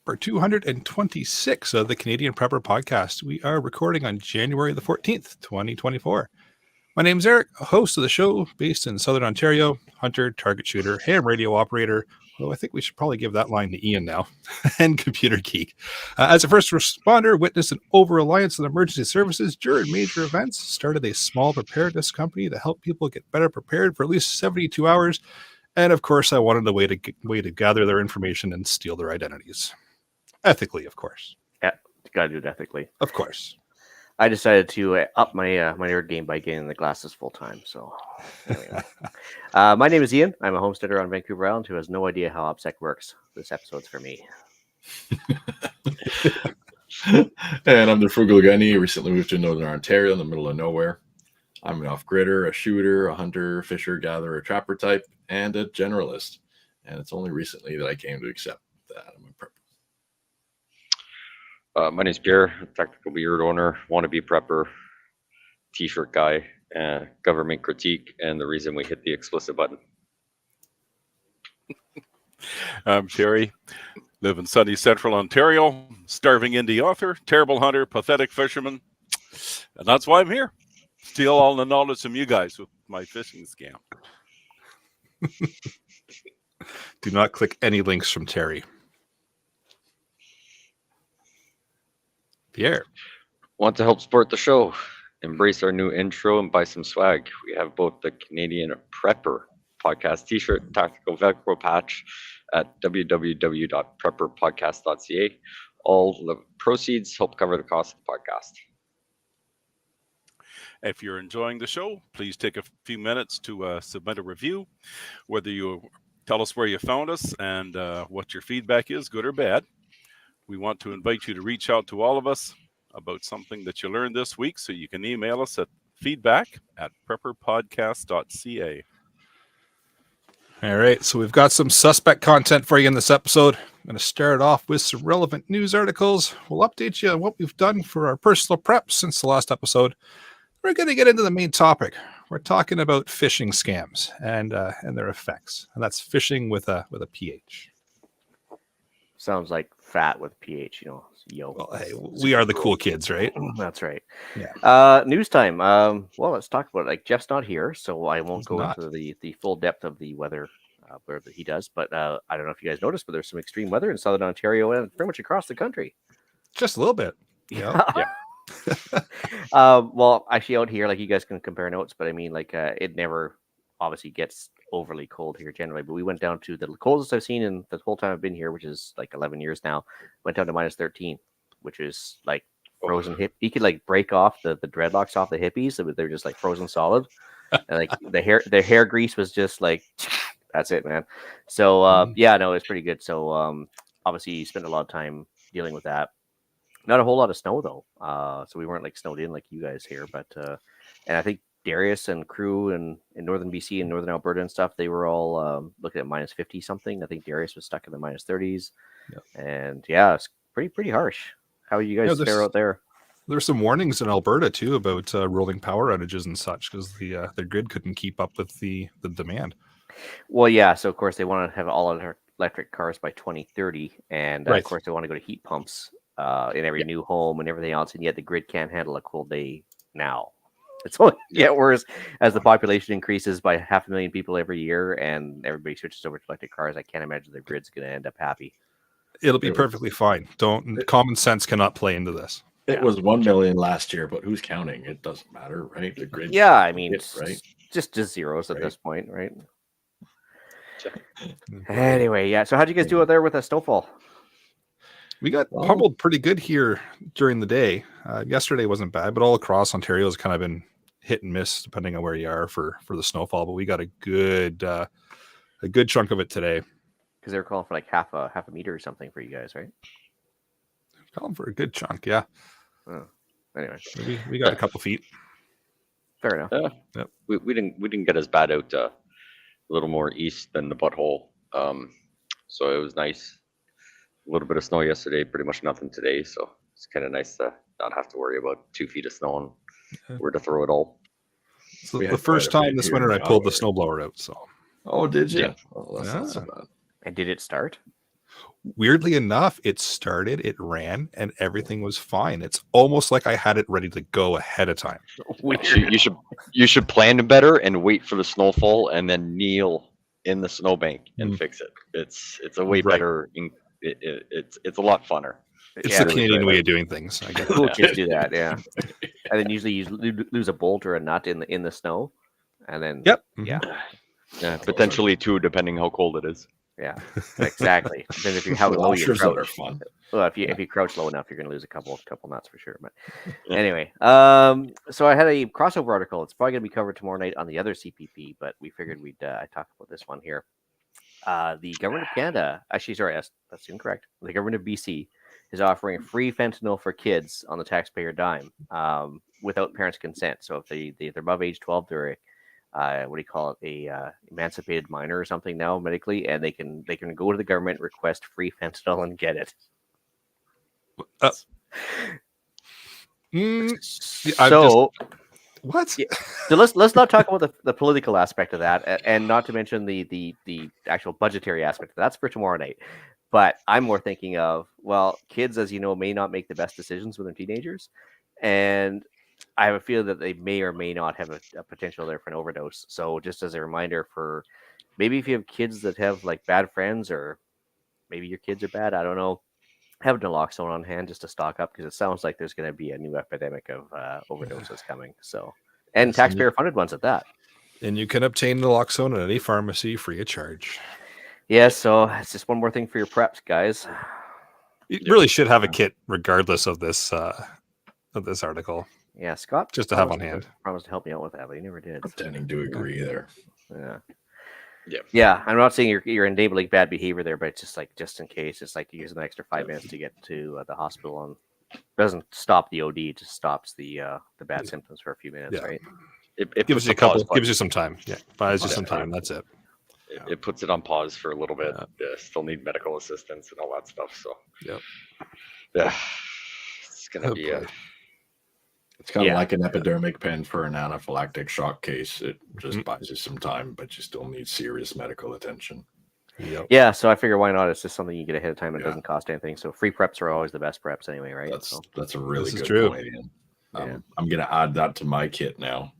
for 226 of the Canadian Prepper Podcast. We are recording on January the 14th, 2024. My name is Eric, host of the show based in Southern Ontario, hunter, target shooter, ham radio operator, although I think we should probably give that line to Ian now, and computer geek. As a first responder, witnessed an over-reliance on emergency services during major events, started a small preparedness company to help people get better prepared for at least 72 hours, and of course, I wanted a way to gather their information and steal their identities. Ethically, of course. Yeah, you gotta do it ethically. Of course. I decided to up my nerd game by getting the glasses full time. So, anyway. My name is Ian. I'm a homesteader on Vancouver Island who has no idea how OPSEC works. This episode's for me. And I'm the Frugal Gunny. Recently moved to Northern Ontario in the middle of nowhere. I'm an off-gridder, a shooter, a hunter, fisher, gatherer, trapper type, and a generalist. And it's only recently that I came to accept that I'm a prepper. My name's Pierre, technical beard owner, wannabe prepper, t-shirt guy, government critique, and the reason we hit the explicit button. I'm Sherry, live in sunny central Ontario, starving indie author, terrible hunter, pathetic fisherman, and that's why I'm here. Steal all the knowledge from you guys with my fishing scam. Do not click any links from Terry. Pierre. Want to help support the show? Embrace our new intro and buy some swag. We have both the Canadian Prepper Podcast t-shirt and tactical Velcro patch at www.prepperpodcast.ca. All the proceeds help cover the cost of the podcast. If you're enjoying the show, please take a few minutes to submit a review, whether you tell us where you found us and what your feedback is, good or bad. We want to invite you to reach out to all of us about something that you learned this week, so you can email us at feedback@prepperpodcast.ca. All right, so we've got some suspect content for you in this episode. I'm going to start off with some relevant news articles. We'll update you on what we've done for our personal prep since the last episode. We're going to get into the main topic. We're talking about phishing scams and their effects, and that's phishing with a PH. Sounds like fat with PH, yo. Well, hey, we are the cool kids, right? That's right. Yeah. News time. Well, let's talk about it. Like, Jeff's not here, so I won't go into the full depth of the weather where he does. But I don't know if you guys noticed, but there's some extreme weather in Southern Ontario and pretty much across the country. Just a little bit. Yeah. Well, actually, out here, like, you guys can compare notes, but I mean, like, it never obviously gets overly cold here generally, but we went down to the coldest I've seen in the whole time I've been here, which is like 11 years now. Went down to minus 13, which is like frozen hip. You could like break off the dreadlocks off the hippies, so they're just like frozen solid. And like the hair grease was just like, that's it, man. So yeah, no, it's pretty good. So obviously you spent a lot of time dealing with that. Not a whole lot of snow though, so we weren't like snowed in like you guys here, but and I think Darius and crew in northern BC and northern Alberta and stuff, they were all looking at minus 50 something. I think Darius was stuck in the minus 30s. Yep. And yeah, it's pretty harsh. How are you guys fare out there? There's some warnings in Alberta too about rolling power outages and such because the grid couldn't keep up with the demand. Well, yeah. So of course they want to have all electric cars by 2030, and of course they want to go to heat pumps in every new home and everything else, and yet the grid can't handle a cold day now. It's only get worse as the population increases by 500,000 people every year, and everybody switches over to electric cars. I can't imagine the grid's going to end up happy. It'll be perfectly fine. Common sense cannot play into this. It was 1 million last year, but who's counting? It doesn't matter, right? The grid. Yeah, I mean, right? just zeros at this point, right? Anyway, yeah. So how'd you guys do out there with a snowfall? We got pummeled pretty good here during the day. Yesterday wasn't bad, but all across Ontario has kind of been hit and miss depending on where you are for the snowfall. But we got a good chunk of it today. Because they were calling for like half a meter or something for you guys, right? Calling for a good chunk, yeah. Oh, anyway, we got a couple feet. Fair enough. Yep. We didn't get as bad out a little more east than the butthole. So it was nice. A little bit of snow yesterday, pretty much nothing today. So it's kind of nice to not have to worry about 2 feet of snow and where to throw it all. So the first time this winter I pulled the snowblower out. So. Oh, did you? Yeah. Oh, that's not so bad. And did it start? weirdly enough, it started, it ran, and everything was fine. It's almost like I had it ready to go ahead of time. Weird. You should plan better and wait for the snowfall and then kneel in the snowbank and fix it. It's a way Right. better. It's a lot funner. It's Yeah, the it was Canadian good. way of doing things. I guess. Cool kids do that, yeah. And then usually you lose a bolt or a nut in the snow, and then Yep. yeah, Yeah, potentially two, depending how cold it is. yeah, exactly. Depends if you how low you Washers that are crouch. fun. Well, if you crouch low enough, you're going to lose a couple nuts for sure. But Yeah. anyway, so I had a crossover article. It's probably going to be covered tomorrow night on the other CPP, but we figured we'd talk about this one here. The government of Canada, actually, sorry, that's incorrect. The government of BC is offering free fentanyl for kids on the taxpayer dime without parents' consent. So if they're above age 12, they're what do you call it, a emancipated minor or something now medically, and they can go to the government, request free fentanyl, and get it. So What? Yeah. So let's not talk about the political aspect of that, and not to mention the actual budgetary aspect. That's for tomorrow night. But I'm more thinking of, well, kids, as you know, may not make the best decisions when they're teenagers, and I have a feeling that they may or may not have a potential there for an overdose. So just as a reminder, for maybe if you have kids that have like bad friends, or maybe your kids are bad, I don't know, have naloxone on hand just to stock up, because it sounds like there's going to be a new epidemic of overdoses coming. So, and taxpayer funded ones at that. And you can obtain naloxone at any pharmacy free of charge. Yeah, so it's just one more thing for your preps, guys. You really should have a kit regardless of this article. Yeah, Scott just to have on hand. Promised to help me out with that, but he never did. I'm tending to agree there. Yeah. I'm not saying you're enabling bad behavior there, but it's just like, just in case, it's like using an extra 5 minutes to get to the hospital, and doesn't stop the OD, it just stops the bad symptoms for a few minutes, right? It gives you gives you some time. Yeah, buys you some time. That's it. It puts it on pause for a little bit. Still need medical assistance and all that stuff. So yeah, it's gonna be It's kind of like an epidermic pen for an anaphylactic shock case. It just buys you some time, but you still need serious medical attention. Yeah, so I figure why not? It's just something you get ahead of time and it doesn't cost anything. So free preps are always the best preps anyway, right? That's a really good point, Ian. I'm going to add that to my kit now.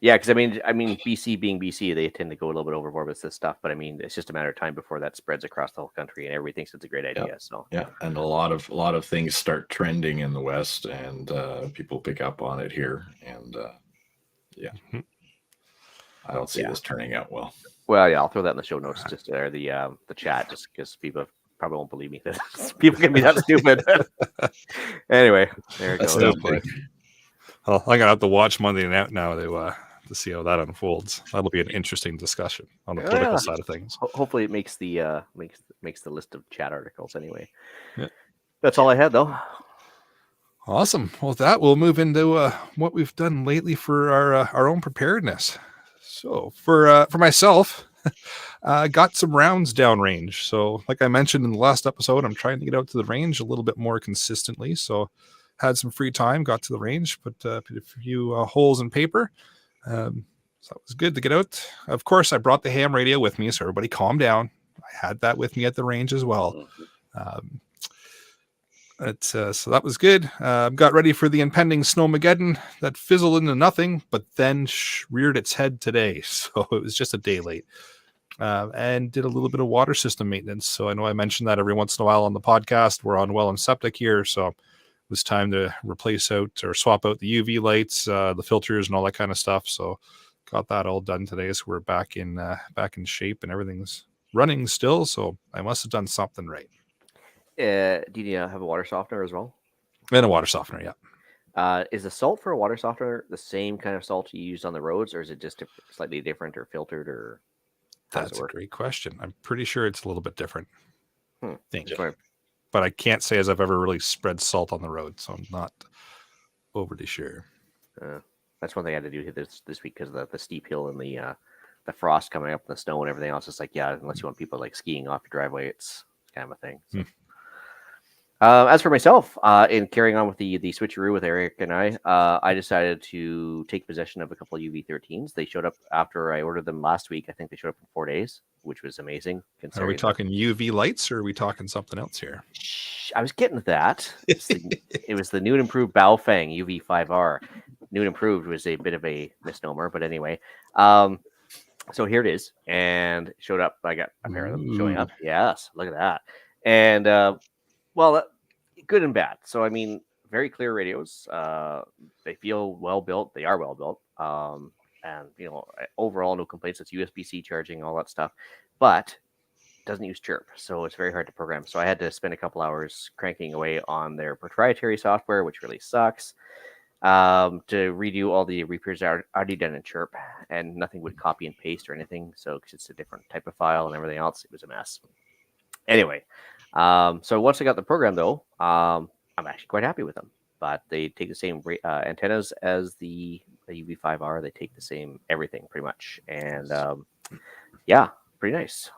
Yeah, because I mean, BC being BC, they tend to go a little bit overboard with this stuff. But I mean, it's just a matter of time before that spreads across the whole country, and everybody thinks it's a great idea. So and a lot of things start trending in the West, and people pick up on it here, and I don't see this turning out well. Well, yeah, I'll throw that in the show notes, just there, the chat, just because people probably won't believe me that people can be that stupid. Anyway, there it goes. Well, I'm gonna have to watch Monday Night now to see how that unfolds. That'll be an interesting discussion on the political side of things. Hopefully, it makes the makes the list of chat articles anyway. Yeah. That's all I had, though. Awesome. Well, with that, we'll move into what we've done lately for our own preparedness. So for myself, got some rounds downrange. So like I mentioned in the last episode, I'm trying to get out to the range a little bit more consistently. So had some free time, got to the range, put a few holes in paper. So that was good to get out. Of course, I brought the ham radio with me, so everybody calm down. I had that with me at the range as well. So that was good. Got ready for the impending snowmageddon that fizzled into nothing, but then reared its head today. So it was just a day late. And did a little bit of water system maintenance. So I know I mentioned that every once in a while on the podcast. We're on well and septic here, so it was time to replace out or swap out the UV lights, the filters, and all that kind of stuff. So got that all done today. So we're back in shape and everything's running still. So I must have done something right. Do you have a water softener as well? And a water softener, yeah. Is the salt for a water softener the same kind of salt you use on the roads, or is it just slightly different or filtered, or? That's a great question. I'm pretty sure it's a little bit different. Right. But I can't say as I've ever really spread salt on the road, so I'm not overly sure. That's one thing I had to do this week because of the steep hill and the frost coming up and the snow and everything else. It's like, unless you want people like skiing off your driveway, it's kind of a thing. So. As for myself, in carrying on with the switcheroo with Eric and I decided to take possession of a couple of UV13s. They showed up after I ordered them last week. I think they showed up in 4 days, which was amazing. Are we talking UV lights, or are we talking something else here? I was getting to that. It was the new and improved Baofeng UV5R. New and improved was a bit of a misnomer, but anyway. So here it is, and it showed up. I got a pair of them showing up. Yes, look at that. And well, good and bad. So I mean, very clear radios. They feel well built. They are well built. And overall, no complaints. It's USB-C charging, all that stuff, but doesn't use chirp, so it's very hard to program. So I had to spend a couple hours cranking away on their proprietary software, which really sucks. To redo all the repairs already done in chirp, and nothing would copy and paste or anything. So because it's a different type of file and everything else, it was a mess. Anyway, so once I got the program though, I'm actually quite happy with them. But they take the same antennas as the UV5R. They take the same everything pretty much, and yeah, pretty nice.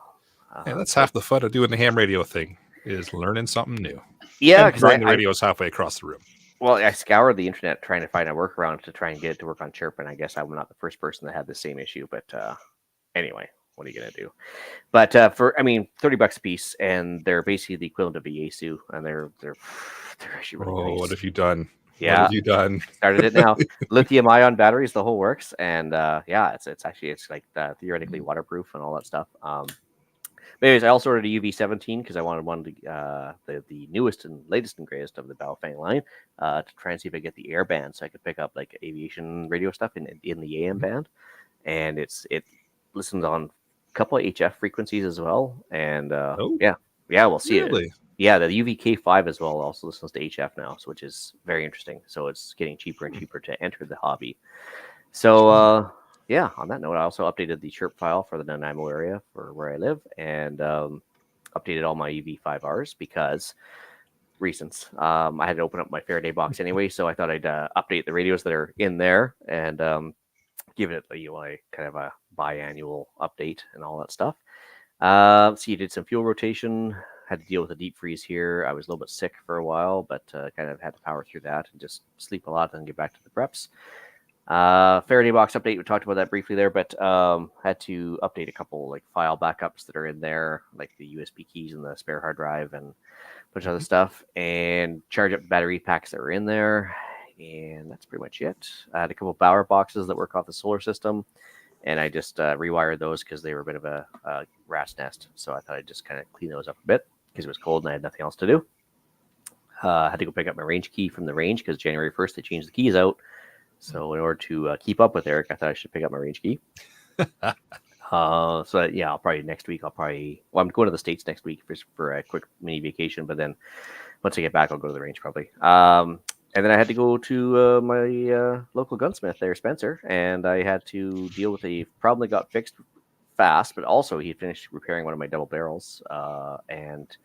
Yeah, that's half the fun of doing the ham radio thing, is learning something new. Yeah, because the radio's halfway across the room. Well, I scoured the internet trying to find a workaround to try and get it to work on chirp, and I guess I'm not the first person that had the same issue. But anyway, what are you gonna do? But for $30 a piece, and they're basically the equivalent of a Yaesu, and they're actually really nice. What have you done? Yeah, what have you done? Started it now. Lithium-ion batteries, the whole works, and yeah, it's like theoretically waterproof and all that stuff. But anyways, I also ordered a UV17 because I wanted one of the newest and latest and greatest of the Baofeng line to try and see if I get the air band, so I could pick up like aviation radio stuff in the AM band, and it listens on a couple of HF frequencies as well, and yeah, we'll see it. Yeah, the UVK5 as well also listens to HF now, so which is very interesting. So it's getting cheaper and cheaper to enter the hobby. So yeah, on that note, I also updated the chirp file for the Nanaimo area for where I live, and updated all my UV5Rs because reasons. I had to open up my Faraday box anyway, so I thought I'd update the radios that are in there and give it a kind of a biannual update and all that stuff. So you did some fuel rotation. Had to deal with a deep freeze here. I was a little bit sick for a while, but kind of had to power through that and just sleep a lot and get back to the preps. Faraday box update, we talked about that briefly there, but had to update a couple like file backups that are in there, like the USB keys and the spare hard drive and a bunch of other stuff, and charge up battery packs that were in there, and that's pretty much it. I had a couple Bauer boxes that work off the solar system, and I just rewired those because they were a bit of a rat's nest, so I thought I'd just kind of clean those up a bit because it was cold and I had nothing else to do. I had to go pick up my range key from the range because January 1st they changed the keys out. So in order to keep up with Eric, I thought I should pick up my range key. So yeah, I'll probably next week. I'm going to the States next week for a quick mini vacation. But then once I get back, I'll go to the range probably. And then I had to go to my local gunsmith there, Spencer, and I had to deal with a problem that got fixed fast. But also he finished repairing one of my double barrels, and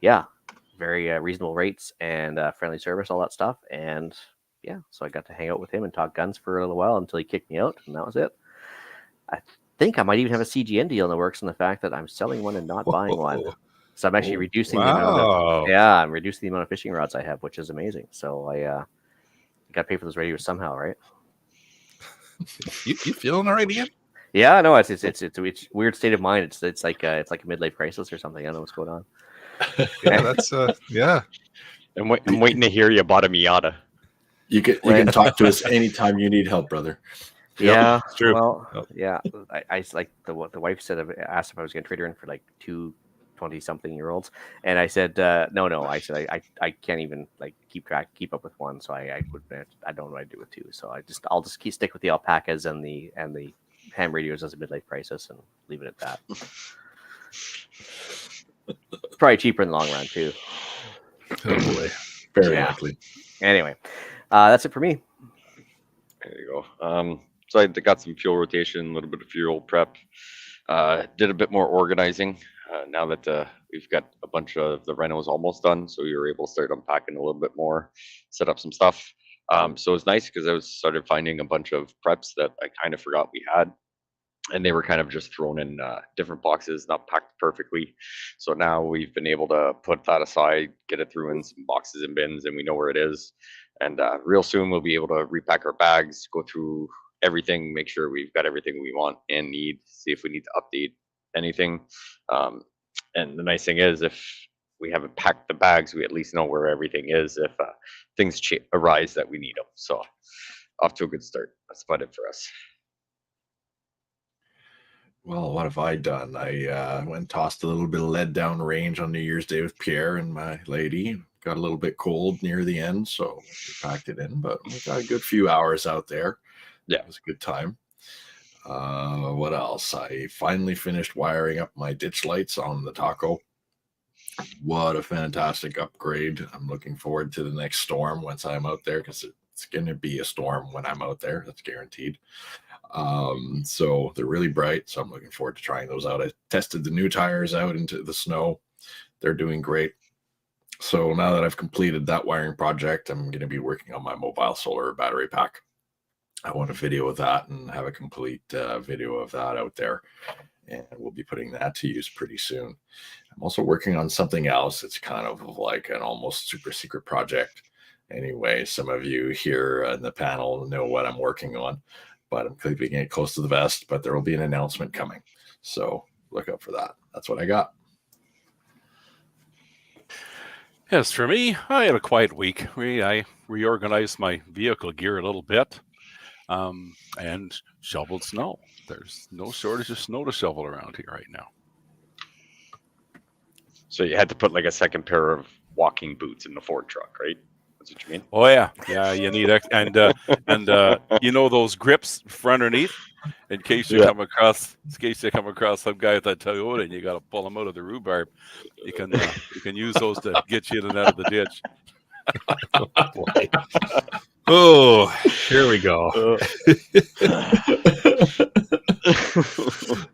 yeah, very reasonable rates and friendly service, all that stuff, and yeah, so I got to hang out with him and talk guns for a little while until he kicked me out, and that was it. I think I might even have a CGN deal in the works, in the fact that I'm selling one and not buying one. So I'm actually reducing the amount of fishing rods I have, which is amazing. So I got to pay for those radios somehow, right? You feeling all right again? Yeah, no, it's a weird state of mind. It's like a midlife crisis or something. I don't know what's going on. Yeah, that's yeah. I'm waiting to hear you bought a Miata. You can talk to us anytime you need help, brother. Yeah, it's true. Well, yeah, I like the wife asked if I was going to trade her in for like 2 20-something-year-olds, and I said no. I said I can't even like keep up with one, so I don't know what I do with two. So I'll just stick with the alpacas and the ham radios as a midlife crisis and leave it at that. Probably cheaper in the long run too. Oh boy, very likely. Anyway, that's it for me. There you go. So I got some fuel rotation, a little bit of fuel prep. Did a bit more organizing now that we've got a bunch of the renos almost done, so we were able to start unpacking a little bit more, set up some stuff. So it was nice because I started finding a bunch of preps that I kind of forgot we had. and they were kind of just thrown in different boxes, not packed perfectly. So now we've been able to put that aside, get it through in some boxes and bins, and we know where it is. And real soon we'll be able to repack our bags, go through everything, make sure we've got everything we want and need, see if we need to update anything. And the nice thing is, if we haven't packed the bags, we at least know where everything is if things arise that we need them. So off to a good start. That's about it for us. Well, what have I done? I went and tossed a little bit of lead down range on New Year's Day with Pierre and my lady. Got a little bit cold near the end, so we packed it in, but we got a good few hours out there. Yeah. It was a good time. What else? I finally finished wiring up my ditch lights on the Taco. What a fantastic upgrade. I'm looking forward to the next storm once I'm out there, because it's going to be a storm when I'm out there. That's guaranteed. So they're really bright. So I'm looking forward to trying those out. I tested the new tires out into the snow. They're doing great. So now that I've completed that wiring project, I'm going to be working on my mobile solar battery pack. I want a video of that and have a complete video of that out there. And we'll be putting that to use pretty soon. I'm also working on something else. It's kind of like an almost super secret project. Anyway, some of you here in the panel know what I'm working on, but I'm keeping it close to the vest, but there will be an announcement coming. So look out for that. That's what I got. Yes, for me, I had a quiet week. I reorganized my vehicle gear a little bit and shoveled snow. There's no shortage of snow to shovel around here right now. So you had to put like a second pair of walking boots in the Ford truck, right? That's what you mean? Oh yeah, you need and those grips for underneath in case you come across some guy with that Toyota and you got to pull him out of the rhubarb. You can use those to get you in and out of the ditch. Oh, here we go.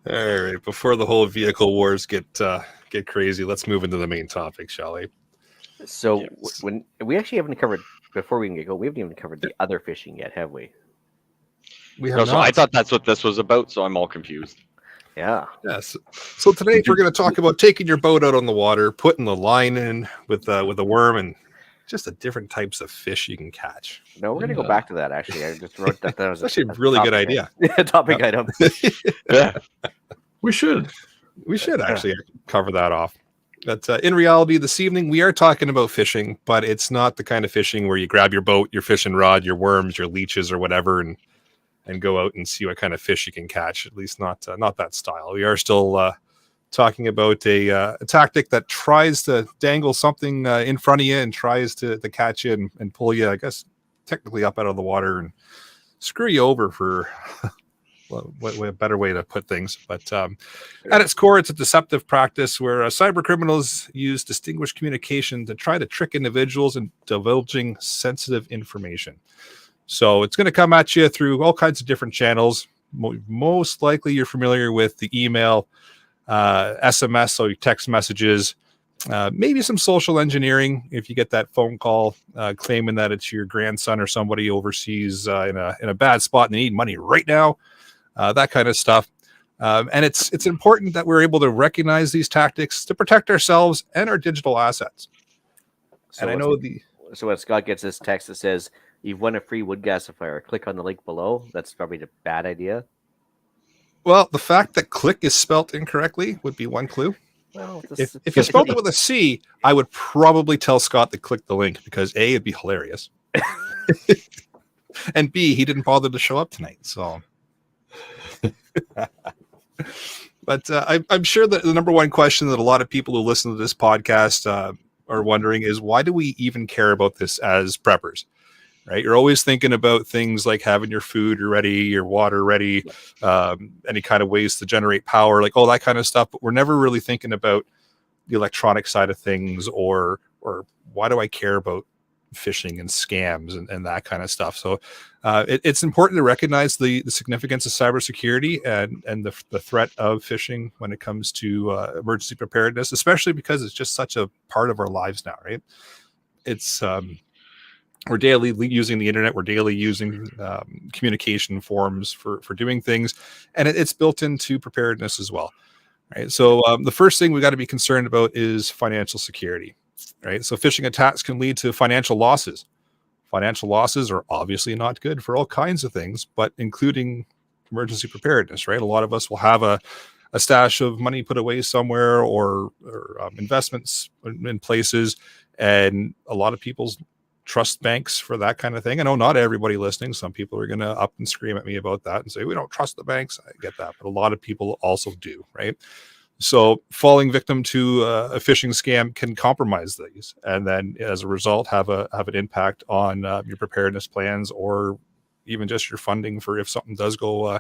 All right, before the whole vehicle wars get crazy, let's move into the main topic, shall we? So when we actually haven't covered, before we can go, we haven't even covered the other fishing yet, have we? We have No, not. so I thought that's what this was about, so I'm all confused. Yeah. Yes. So today we're going to talk about taking your boat out on the water, putting the line in with a worm, and just the different types of fish you can catch. No, we're going to go back to that, actually. I just wrote that down as It's actually a really good idea. Topic item. Yeah, we should. We should actually cover that off. But in reality, this evening, we are talking about fishing, but it's not the kind of fishing where you grab your boat, your fishing rod, your worms, your leeches, or whatever, and go out and see what kind of fish you can catch. At least not that style. We are still talking about a tactic that tries to dangle something in front of you and tries to catch you and pull you, I guess, technically up out of the water and screw you over for a better way to put things. But at its core, it's a deceptive practice where cyber criminals use distinguished communication to try to trick individuals into divulging sensitive information. So it's going to come at you through all kinds of different channels. Most likely you're familiar with the email, SMS, so your text messages, maybe some social engineering if you get that phone call claiming that it's your grandson or somebody overseas in a bad spot and they need money right now, that kind of stuff. And it's important that we're able to recognize these tactics to protect ourselves and our digital assets. So and I know So when Scott gets this text that says, "You've won a free wood gasifier, click on the link below," that's probably a bad idea. Well, the fact that click is spelt incorrectly would be one clue. Well, If you spelled it with a C, I would probably tell Scott to click the link because A, it'd be hilarious. And B, he didn't bother to show up tonight. So, but I'm sure that the number one question that a lot of people who listen to this podcast are wondering is, why do we even care about this as preppers? Right? You're always thinking about things like having your food ready, your water ready, any kind of ways to generate power, like all that kind of stuff. But we're never really thinking about the electronic side of things, or why do I care about phishing and scams and that kind of stuff. So it's important to recognize the significance of cybersecurity and the threat of phishing when it comes to emergency preparedness, especially because it's just such a part of our lives now, right? It's we're daily using the internet. We're daily using communication forms for doing things, and it's built into preparedness as well, right? So the first thing we got to be concerned about is financial security, right? So phishing attacks can lead to financial losses. Financial losses are obviously not good for all kinds of things, but including emergency preparedness, right? A lot of us will have a stash of money put away somewhere, or investments in places, and a lot of people's trust banks for that kind of thing. I know not everybody listening. Some people are going to up and scream at me about that and say, we don't trust the banks. I get that, but a lot of people also do, right? So falling victim to a phishing scam can compromise these, and then as a result have an impact on your preparedness plans, or even just your funding for if something does go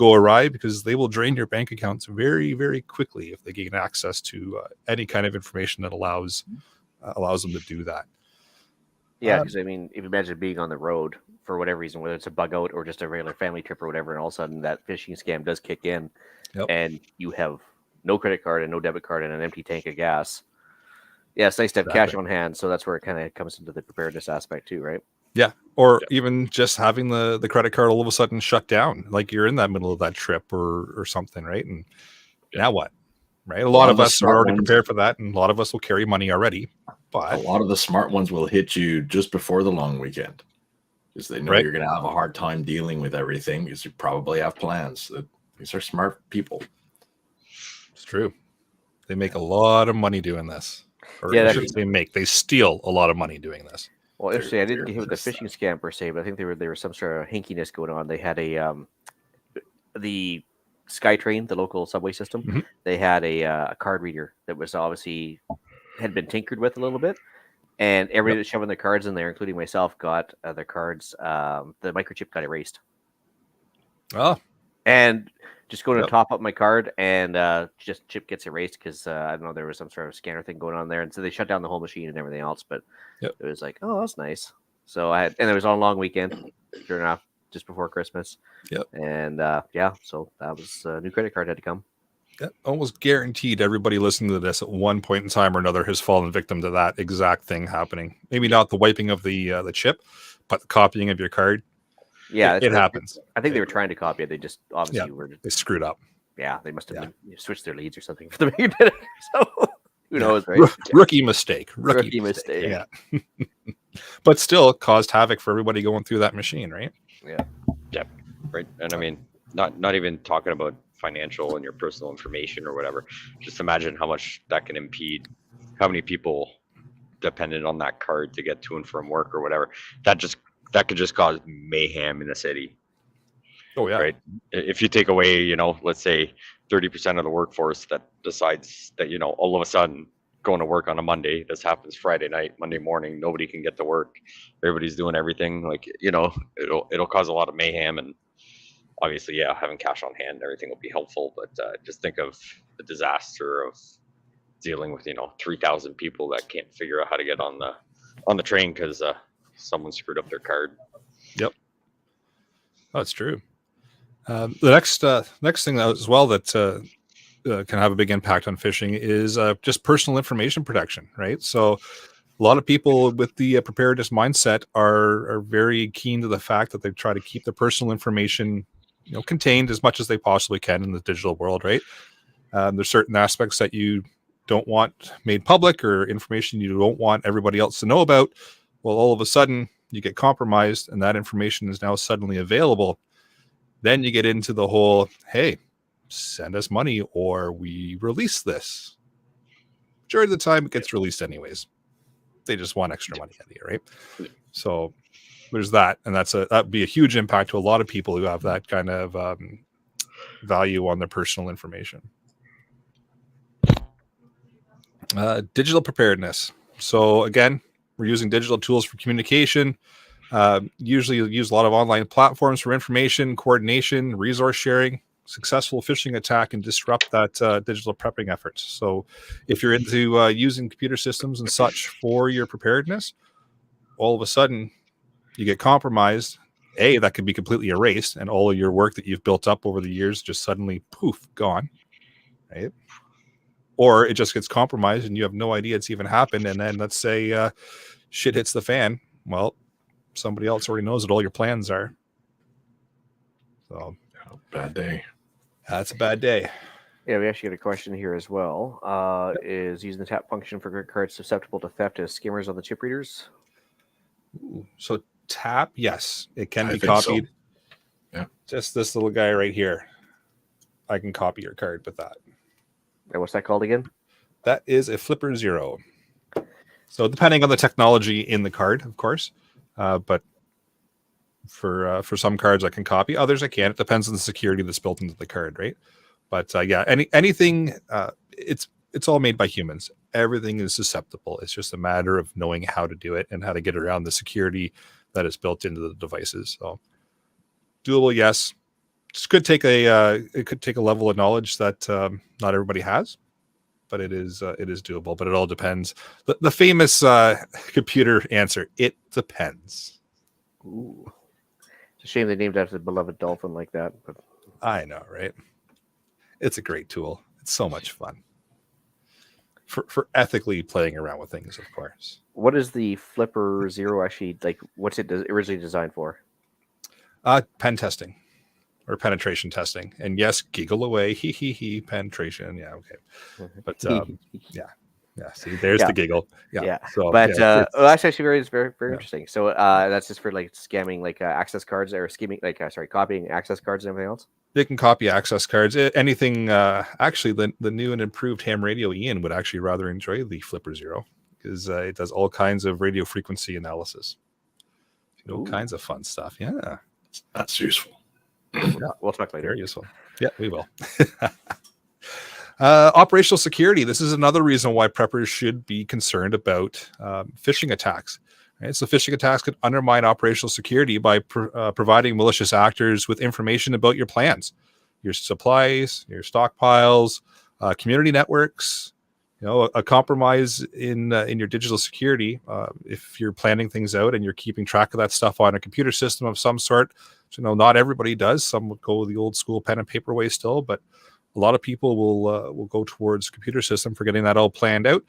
awry, because they will drain your bank accounts very, very quickly if they gain access to any kind of information that allows them to do that. Yeah, because I mean, if you imagine being on the road for whatever reason, whether it's a bug out or just a regular family trip or whatever, and all of a sudden that phishing scam does kick in, and you have no credit card and no debit card and an empty tank of gas. Yeah, it's nice to have cash on hand, so that's where it kind of comes into the preparedness aspect too, right? Yeah, or even just having the credit card all of a sudden shut down, like you're in that middle of that trip or something, right? And now what, right? A lot of us are already prepared for that, and a lot of us will carry money already. But a lot of the smart ones will hit you just before the long weekend, because they know you're going to have a hard time dealing with everything, because you probably have plans. These are smart people. It's true. They make a lot of money doing this. Or they steal a lot of money doing this. Well, interesting. I didn't get hit with the phishing scam per se, but I think there was some sort of hinkiness going on. They had the SkyTrain, the local subway system. They had a card reader that was obviously had been tinkered with a little bit, and everybody that's shoving their cards in there, including myself, got their cards. The microchip got erased. Oh, and just go to top up my card, and just chip gets erased because I don't know, there was some sort of scanner thing going on there, and so they shut down the whole machine and everything else. But it was like, oh, that's nice. So and it was on a long weekend, sure enough, just before Christmas. And so that was a new credit card had to come. Almost guaranteed everybody listening to this at one point in time or another has fallen victim to that exact thing happening. Maybe not the wiping of the chip, but the copying of your card. Yeah, it happens. I think they were trying to copy it. They just obviously they screwed up. Yeah, they must have switched their leads or something for the beginning. So who knows, right? Rookie mistake. Rookie mistake. Yeah. But still caused havoc for everybody going through that machine, right? Yeah. Right. And I mean, not even talking about financial and your personal information or whatever. Just imagine how much that can impede how many people dependent on that card to get to and from work or whatever. That could just cause mayhem in the city. Oh yeah. Right. If you take away, let's say 30% of the workforce that decides that, all of a sudden going to work on a Monday, this happens Friday night, Monday morning, nobody can get to work. Everybody's doing everything, it'll cause a lot of mayhem. And obviously, having cash on hand and everything will be helpful. But just think of the disaster of dealing with, 3,000 people that can't figure out how to get on the train because someone screwed up their card. Yep. Oh, it's true. The next thing as well that can have a big impact on phishing is just personal information protection, right? So a lot of people with the preparedness mindset are very keen to the fact that they try to keep their personal information, contained as much as they possibly can in the digital world, right? There's certain aspects that you don't want made public, or information you don't want everybody else to know about. Well, all of a sudden you get compromised and that information is now suddenly available. Then you get into the whole, hey, send us money or we release this. Majority of the time it gets released anyways. They just want extra money out of you, right? So there's that. And that'd be a huge impact to a lot of people who have that kind of value on their personal information. Digital preparedness. So again, we're using digital tools for communication. Usually you'll use a lot of online platforms for information, coordination, resource sharing. Successful phishing attack and disrupt that digital prepping efforts. So if you're into using computer systems and such for your preparedness, all of a sudden you get compromised. That could be completely erased, and all of your work that you've built up over the years just suddenly poof, gone, right? Or it just gets compromised and you have no idea it's even happened. And then let's say shit hits the fan. Well, somebody else already knows what all your plans are. So Bad day. that's a bad day. Yeah, we actually got a question here as well. Is using the tap function for credit cards susceptible to theft as skimmers on the chip readers? Ooh, so tap, yes, it can I be think so. copied. Yeah. Just this little guy right here. I can copy your card with that. And what's that called again? That is a Flipper Zero. So depending on the technology in the card, of course, but for some cards I can copy, others I can't. It depends on the security that's built into the card, right? But yeah, anything, it's all made by humans. Everything is susceptible. It's just a matter of knowing how to do it and how to get around the security that is built into the devices. So doable, yes. It could take a level of knowledge that not everybody has, but it is doable. But it all depends. The famous computer answer: it depends. Ooh. It's a shame they named after the beloved dolphin like that. But I know, right? It's a great tool. It's so much fun for ethically playing around with things, of course. what is the Flipper Zero actually like? What's it originally designed for? Pen testing or penetration testing. And yes, giggle away, he, penetration. Yeah, okay. But yeah. See, there's the giggle. Yeah. So, but yeah, well, that's actually very interesting. So that's just for like scamming like access cards or skimming, like copying access cards and everything else. they can copy access cards. Anything. Actually, the new and improved ham radio Ian would actually rather enjoy the Flipper Zero because it does all kinds of radio frequency analysis. All kinds of fun stuff. Yeah. That's useful. Yeah, we'll talk later. Very useful. Yeah, we will. Operational security. This is another reason why preppers should be concerned about phishing attacks. Right? So phishing attacks could undermine operational security by providing malicious actors with information about your plans, your supplies, your stockpiles, community networks. A compromise in your digital security. If you're planning things out and you're keeping track of that stuff on a computer system of some sort, not everybody does. Some would go the old school pen and paper way still, but a lot of people will go towards computer system for getting that all planned out.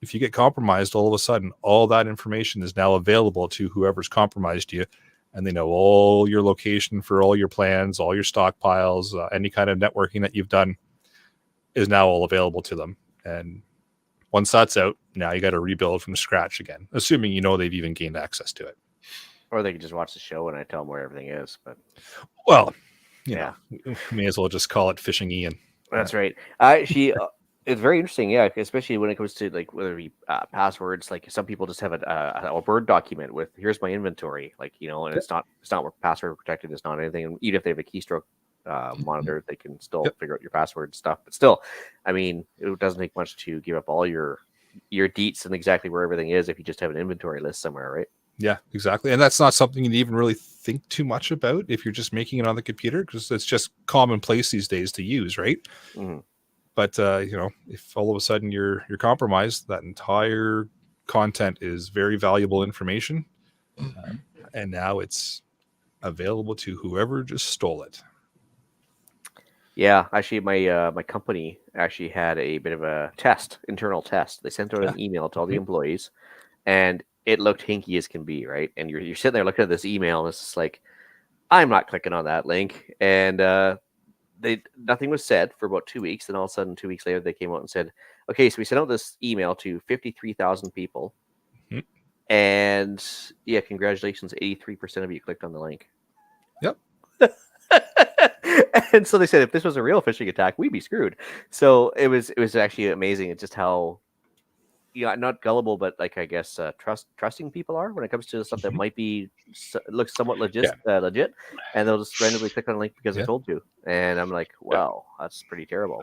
If you get compromised, all of a sudden, all that information is now available to whoever's compromised you, and they know all your location for all your plans, all your stockpiles, any kind of networking that you've done is now all available to them. And once that's out, now you got to rebuild from scratch again, assuming they've even gained access to it. Or they can just watch the show and I tell them where everything is. But well, may as well just call it Phishing Ian. That's right. Actually, it's very interesting. Yeah, especially when it comes to like whether it be passwords. Like some people just have a Word document with here's my inventory. Like and it's not password protected. It's not anything. And even if they have a keystroke monitor, they can still figure out your password stuff. But still, I mean, it doesn't take much to give up all your deets and exactly where everything is if you just have an inventory list somewhere, right? Yeah, exactly. And that's not something you even really think too much about if you're just making it on the computer, because it's just commonplace these days to use, right? Mm-hmm. But if all of a sudden you're compromised, that entire content is very valuable information, and now it's available to whoever just stole it. Yeah, actually, my company actually had a bit of a internal test. They sent out an email to all the employees, and it looked hinky as can be, right? And you're sitting there looking at this email, and it's just like, I'm not clicking on that link. And nothing was said for about 2 weeks. Then all of a sudden, 2 weeks later, they came out and said, okay, so we sent out this email to 53,000 people. Mm-hmm. And yeah, congratulations, 83% of you clicked on the link. Yep. And so they said, if this was a real phishing attack, we'd be screwed. So it was actually amazing. It's just how, not gullible, but like, I guess, trusting people are when it comes to stuff that might be looks somewhat legit, and they'll just randomly click on a link because they're told to. And I'm like, wow, that's pretty terrible.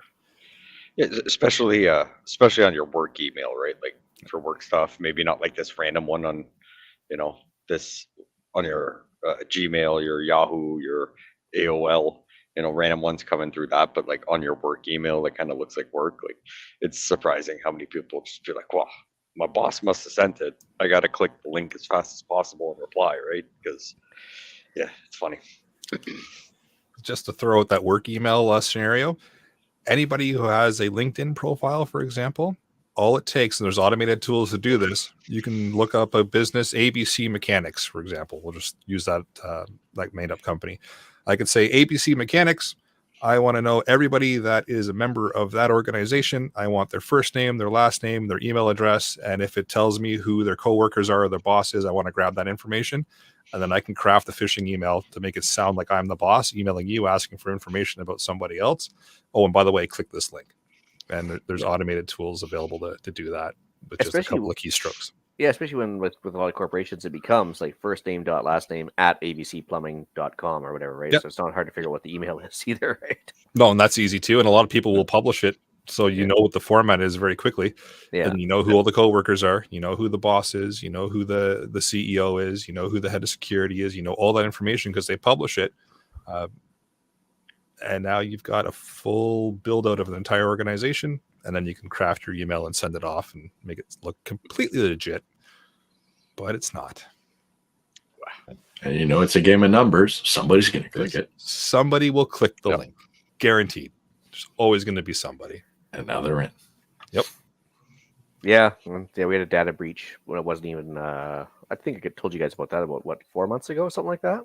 Yeah, especially on your work email, right? Like for work stuff, maybe not like this random one on, this on your Gmail, your Yahoo, your AOL, random ones coming through that, but like on your work email that kind of looks like work. Like it's surprising how many people just be like, wow, my boss must have sent it. I got to click the link as fast as possible and reply, right? Because it's funny. Just to throw out that work email scenario, anybody who has a LinkedIn profile, for example, all it takes, and there's automated tools to do this. You can look up a business, ABC Mechanics, for example. We'll just use that like made up company. I could say ABC Mechanics. I want to know everybody that is a member of that organization. I want their first name, their last name, their email address. And if it tells me who their coworkers are or their boss is, I want to grab that information. And then I can craft the phishing email to make it sound like I'm the boss emailing you, asking for information about somebody else. Oh, and by the way, click this link. And there's automated tools available to do that with just a couple of keystrokes. Yeah, especially when with a lot of corporations, it becomes like first name dot last name at abcplumbing.com or whatever, right? Yep. So it's not hard to figure out what the email is either, right? No, and that's easy too. And a lot of people will publish it. So you know what the format is very quickly. Yeah. And you know who all the coworkers are, you know who the boss is, you know who the CEO is, you know who the head of security is, you know all that information because they publish it. And now you've got a full build out of an entire organization, and then you can craft your email and send it off and make it look completely legit, but it's not. And you know, it's a game of numbers. Somebody's going to click it. Somebody will click the link. Guaranteed. There's always going to be somebody. And now they're in. Yep. Yeah. We had a data breach when it wasn't even, I think I told you guys about that about 4 months ago, something like that.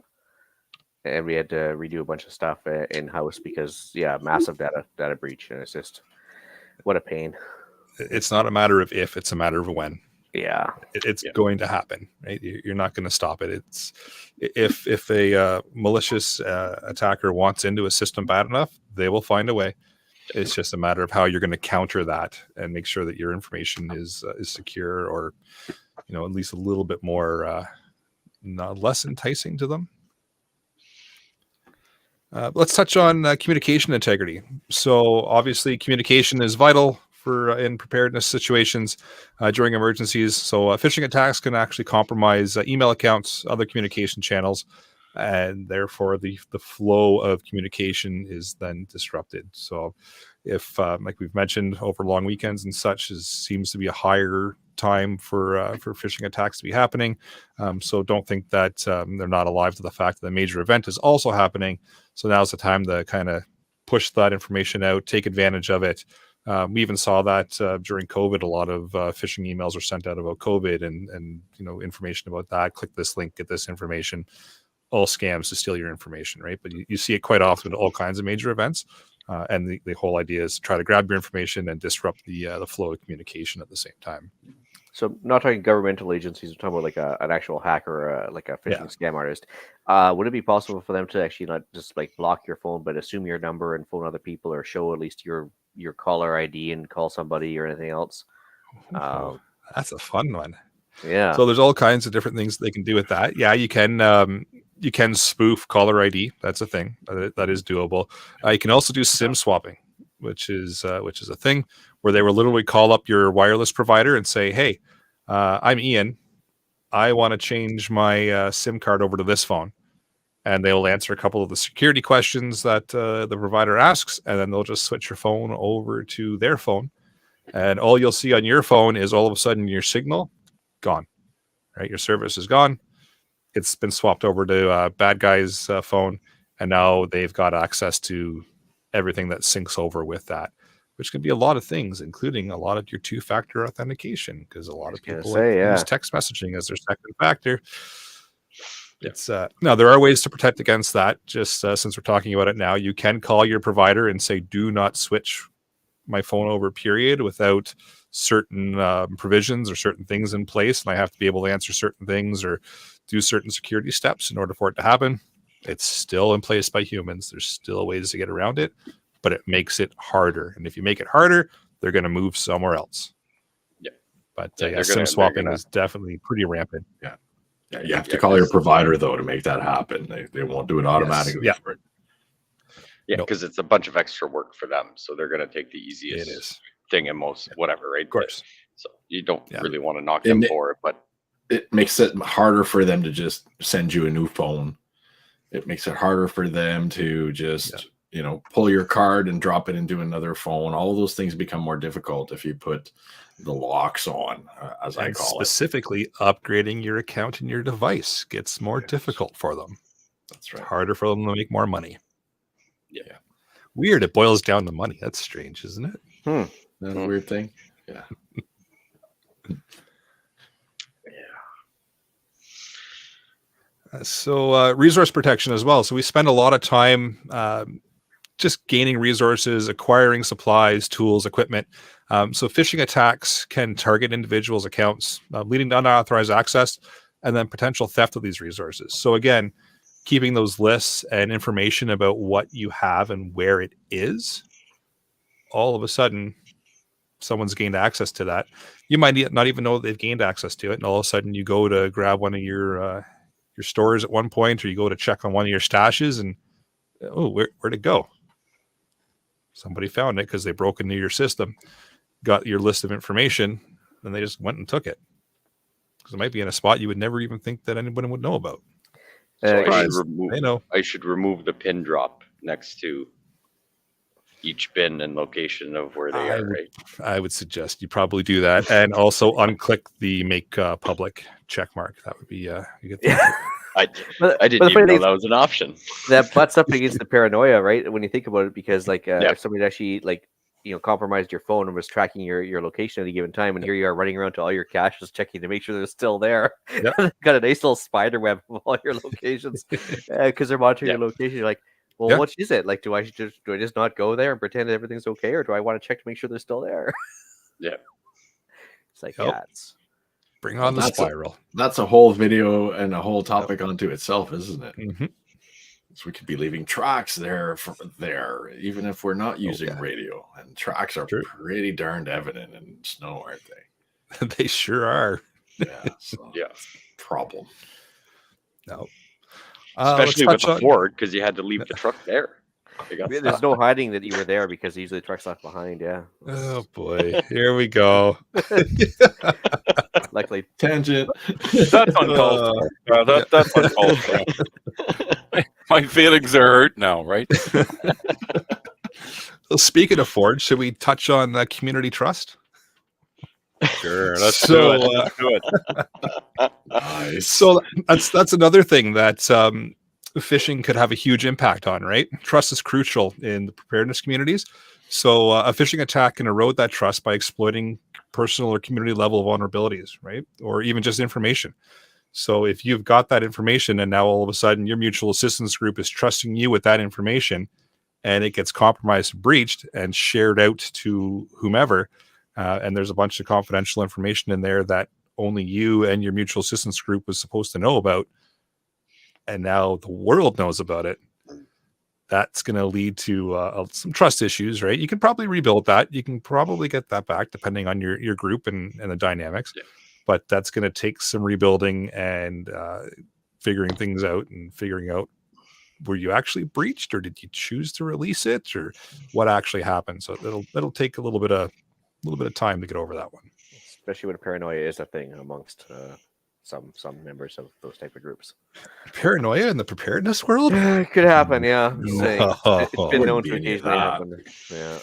And we had to redo a bunch of stuff in-house because, massive data breach. And it's just, what a pain. It's not a matter of if, it's a matter of when. Yeah. It's going to happen, right? You're not going to stop it. It's if a malicious attacker wants into a system bad enough, they will find a way. It's just a matter of how you're going to counter that and make sure that your information is secure, or at least a little bit more less enticing to them. Let's touch on communication integrity. So obviously communication is vital for in preparedness situations during emergencies. So phishing attacks can actually compromise email accounts, other communication channels, and therefore the flow of communication is then disrupted. So if, like we've mentioned, over long weekends and such, seems to be a higher time for phishing attacks to be happening. So don't think that they're not alive to the fact that the major event is also happening. So now's the time to kind of push that information out, take advantage of it. We even saw that during COVID, a lot of phishing emails are sent out about COVID and information about that. Click this link, get this information. All scams to steal your information, right? But you see it quite often in all kinds of major events. And the whole idea is to try to grab your information and disrupt the flow of communication at the same time. So not talking governmental agencies, we're talking about like an actual hacker, like a phishing scam artist. Would it be possible for them to actually not just like block your phone, but assume your number and phone other people, or show at least your caller ID and call somebody or anything else? That's a fun one. Yeah. So there's all kinds of different things they can do with that. Yeah, you can spoof caller ID. That's a thing that is doable. You can also do SIM swapping, which is a thing where they will literally call up your wireless provider and say, "Hey, I'm Ian. I want to change my SIM card over to this phone," and they will answer a couple of the security questions that the provider asks, and then they'll just switch your phone over to their phone, and all you'll see on your phone is all of a sudden your signal gone. Right, your service is gone. It's been swapped over to bad guy's phone, and now they've got access to everything that syncs over with that, which can be a lot of things, including a lot of your two-factor authentication, because a lot of people use text messaging as their second factor. It's now there are ways to protect against that. Just since we're talking about it now, you can call your provider and say, "Do not switch my phone over, period," without certain provisions or certain things in place, and I have to be able to answer certain things or do certain security steps in order for it to happen. It's still in place by humans. There's still ways to get around it, but it makes it harder. And if you make it harder, they're going to move somewhere else. Yeah. But SIM swapping is definitely pretty rampant. Yeah. You have to call your provider, though, to make that happen. They won't do it automatically. Yes. For it. Yeah, because it's a bunch of extra work for them. So they're going to take the easiest thing and most whatever, right? Of course. So you don't really want to knock them for it, but it makes it harder for them to just send you a new phone. It makes it harder for them to just, pull your card and drop it into another phone. All of those things become more difficult if you put the locks on, as I call it. Specifically, upgrading your account in your device gets more difficult for them. That's right. It's harder for them to make more money. Yeah. Weird. It boils down to money. That's strange, isn't it? That's a weird thing. Yeah. So resource protection as well. So we spend a lot of time just gaining resources, acquiring supplies, tools, equipment. So phishing attacks can target individuals' accounts, leading to unauthorized access and then potential theft of these resources. So again, keeping those lists and information about what you have and where it is, all of a sudden, someone's gained access to that. You might not even know they've gained access to it, and all of a sudden you go to grab one of your stores at one point, or you go to check on one of your stashes, and where'd it go? Somebody found it because they broke into your system, got your list of information, and they just went and took it. Because it might be in a spot you would never even think that anyone would know about. So I should remove the pin drop next to each bin and location of where they are, right? I would suggest you probably do that, and also unclick the make public check mark. That would be a good thing. I didn't even know that was an option. That butts up against the paranoia, right? When you think about it, because if somebody actually compromised your phone and was tracking your location at a given time, and here you are running around to all your caches checking to make sure they're still there. Yep. Got a nice little spider web of all your locations because they're monitoring your location. You're like, well, what is it? Like, do I just not go there and pretend everything's okay, or do I want to check to make sure they're still there? Yeah, it's like it's bring on the spiral. That's a whole video and a whole topic unto itself, isn't it? Mm-hmm. So we could be leaving tracks there, even if we're not using radio. And tracks are pretty darned evident in snow, aren't they? They sure are. Yeah. So problem. No. Especially with the Ford, because you had to leave the truck there. There's no hiding that you were there because usually the truck's left behind. Yeah. Oh boy, here we go. Luckily, tangent. That's uncalled for. That's uncalled for. My feelings are hurt now, right? Well, speaking of Ford, should we touch on community trust? Sure, let's do it. Nice. So that's another thing that phishing could have a huge impact on, right? Trust is crucial in the preparedness communities. So a phishing attack can erode that trust by exploiting personal or community level vulnerabilities, right? Or even just information. So if you've got that information and now all of a sudden your mutual assistance group is trusting you with that information and it gets compromised, breached, and shared out to whomever, and there's a bunch of confidential information in there that only you and your mutual assistance group was supposed to know about, and now the world knows about it, that's going to lead to some trust issues, right? You can probably rebuild that. You can probably get that back depending on your group and the dynamics. Yeah. But that's going to take some rebuilding and figuring things out and figuring out, were you actually breached, or did you choose to release it, or what actually happened? So it'll take a little bit of time to get over that one. Especially when paranoia is a thing amongst some members of those type of groups. Paranoia in the preparedness world? It could happen, yeah. It's been known to occasionally happen. Yeah.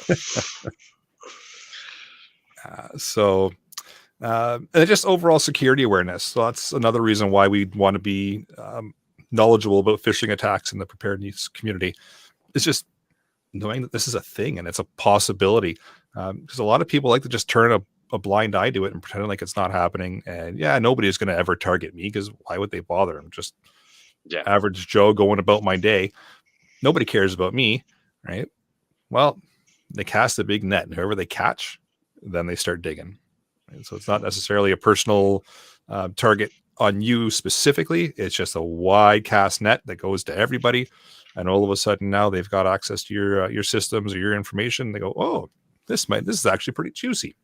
And just overall security awareness. So that's another reason why we want to be knowledgeable about phishing attacks in the preparedness community. It's just knowing that this is a thing and it's a possibility. Because a lot of people like to just turn a blind eye to it and pretend like it's not happening. And nobody is going to ever target me, because why would they bother? I'm just average Joe going about my day. Nobody cares about me, right? Well, they cast a big net, and whoever they catch, then they start digging. And so it's not necessarily a personal target on you specifically. It's just a wide cast net that goes to everybody. And all of a sudden now they've got access to your systems or your information. They go, oh, this is actually pretty juicy.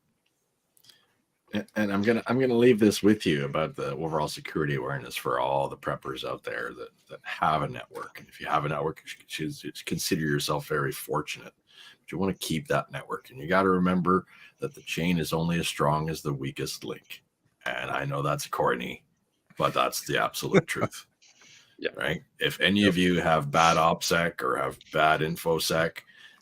And I'm gonna leave this with you about the overall security awareness for all the preppers out there that have a network. And if you have a network, you should consider yourself very fortunate. But you want to keep that network, and you got to remember that the chain is only as strong as the weakest link. And I know that's corny, but that's the absolute truth. Yeah. Right. If any of you have bad OPSEC or have bad InfoSec,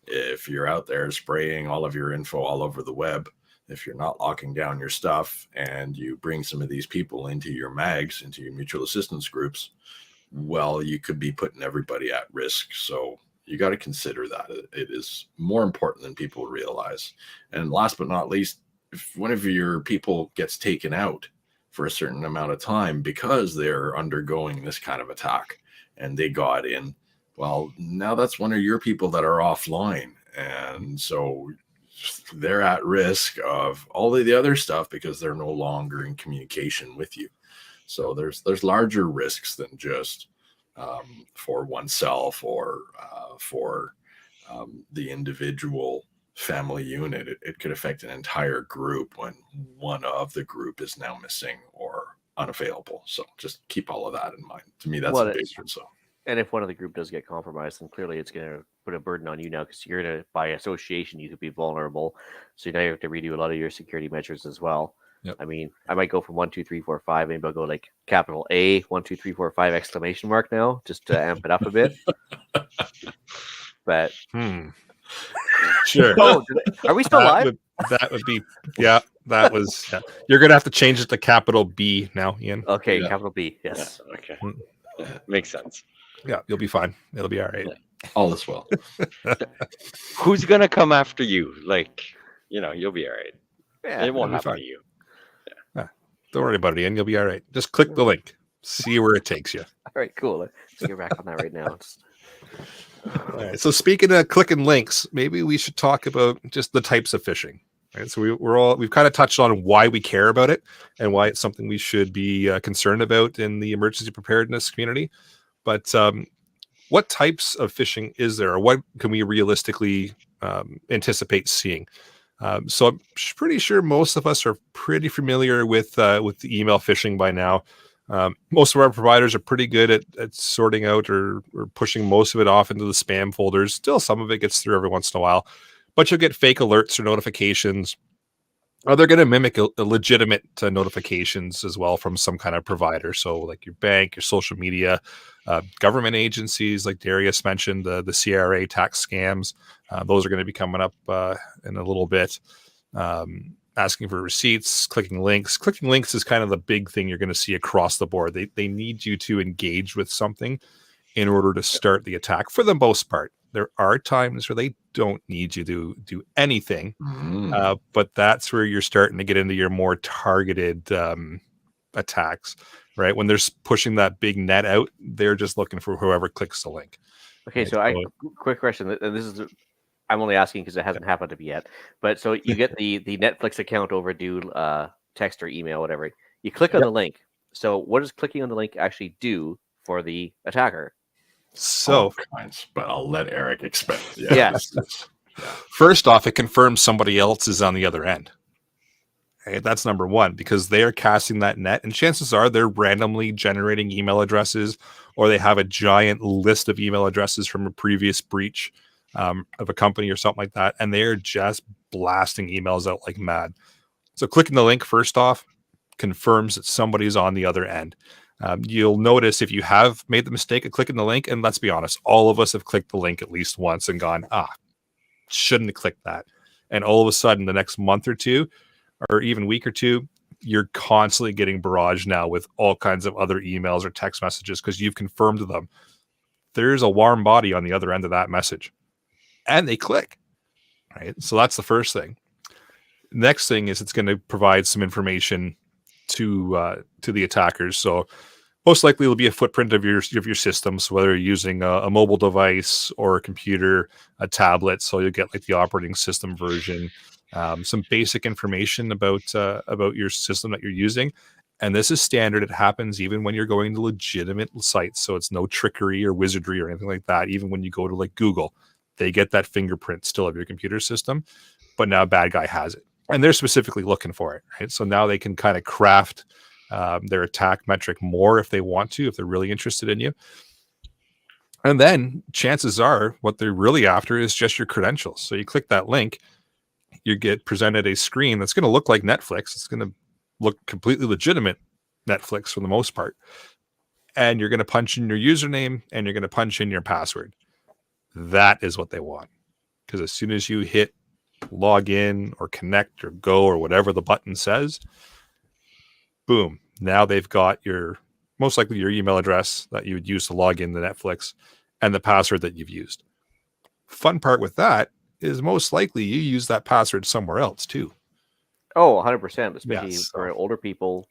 if you're out there spraying all of your info all over the web, if you're not locking down your stuff, and you bring some of these people into your mags, into your mutual assistance groups, well, you could be putting everybody at risk. So you got to consider that. It is more important than people realize. And last but not least, if one of your people gets taken out for a certain amount of time because they're undergoing this kind of attack and they got in, well, now that's one of your people that are offline. And so they're at risk of all of the other stuff because they're no longer in communication with you. So there's larger risks than just for oneself or for the individual family unit. It could affect an entire group when one of the group is now missing or unavailable. So just keep all of that in mind. To me, that's a big one. So, and if one of the group does get compromised, then clearly it's going to put a burden on you now, because you're going to, by association, you could be vulnerable. So now you have to redo a lot of your security measures as well. Yep. I mean, I might go from 1, 2, 3, 4, 5. Maybe I'll go like capital A 1, 2, 3, 4, 5 exclamation mark now, just to amp it up a bit. But sure. Oh, are we still live? That would be, yeah. That was. Yeah. You're gonna have to change it to capital B now, Ian. Okay, Yeah. capital B. Yes. Yeah, okay. Makes sense. Yeah, you'll be fine. It'll be all right. all is well. Who's gonna come after you? Like, you'll be all right. Yeah. It won't it'll be happen fine. to you. Don't worry about it, Ian. You'll be all right. Just click the link. See where it takes you. All right, cool. Let's get back on that right now. All right. So speaking of clicking links, maybe we should talk about just the types of phishing. Right. So we've kind of touched on why we care about it and why it's something we should be concerned about in the emergency preparedness community. But what types of phishing is there, or what can we realistically anticipate seeing? So I'm pretty sure most of us are pretty familiar with the email phishing by now. Most of our providers are pretty good at sorting out or pushing most of it off into the spam folders. Still, some of it gets through every once in a while, but you'll get fake alerts or notifications. Or they're going to mimic a legitimate notifications as well from some kind of provider. So like your bank, your social media, government agencies, like Darius mentioned, the CRA tax scams. Those are going to be coming up in a little bit. Asking for receipts, clicking links. Clicking links is kind of the big thing you're going to see across the board. They need you to engage with something in order to start the attack for the most part. There are times where they don't need you to do anything, but that's where you're starting to get into your more targeted attacks, right? When they're pushing that big net out, they're just looking for whoever clicks the link. Okay, right? Quick question, and this is, I'm only asking because it hasn't happened to me yet. But so you get the Netflix account overdue text or email, whatever. You click on the link. So what does clicking on the link actually do for the attacker? So, but I'll let Eric explain. Yes. First off, it confirms somebody else is on the other end. Okay, that's number one, because they are casting that net, and chances are they're randomly generating email addresses, or they have a giant list of email addresses from a previous breach of a company or something like that, and they're just blasting emails out like mad. So clicking the link, first off, confirms that somebody's on the other end. You'll notice if you have made the mistake of clicking the link, and let's be honest, all of us have clicked the link at least once and gone, shouldn't have clicked that. And all of a sudden, the next month or two, or even week or two, you're constantly getting barraged now with all kinds of other emails or text messages because you've confirmed to them there's a warm body on the other end of that message. And they click, right? So that's the first thing. Next thing is it's going to provide some information to the attackers. So most likely it'll be a footprint of your system. So whether you're using a mobile device or a computer, a tablet, so you'll get like the operating system version, some basic information about your system that you're using. And this is standard. It happens even when you're going to legitimate sites. So it's no trickery or wizardry or anything like that. Even when you go to like Google, they get that fingerprint still of your computer system, but now a bad guy has it. And they're specifically looking for it, right? So now they can kind of craft their attack metric more if they want to, if they're really interested in you. And then chances are what they're really after is just your credentials. So you click that link, you get presented a screen that's going to look like Netflix. It's going to look completely legitimate Netflix for the most part. And you're going to punch in your username and you're going to punch in your password. That is what they want. Because as soon as you hit log in or connect or go or whatever the button says, boom, now they've got most likely your email address that you would use to log in to Netflix and the password that you've used. Fun part with that is most likely you use that password somewhere else too. Oh, 100%, especially Yes, for so- older people.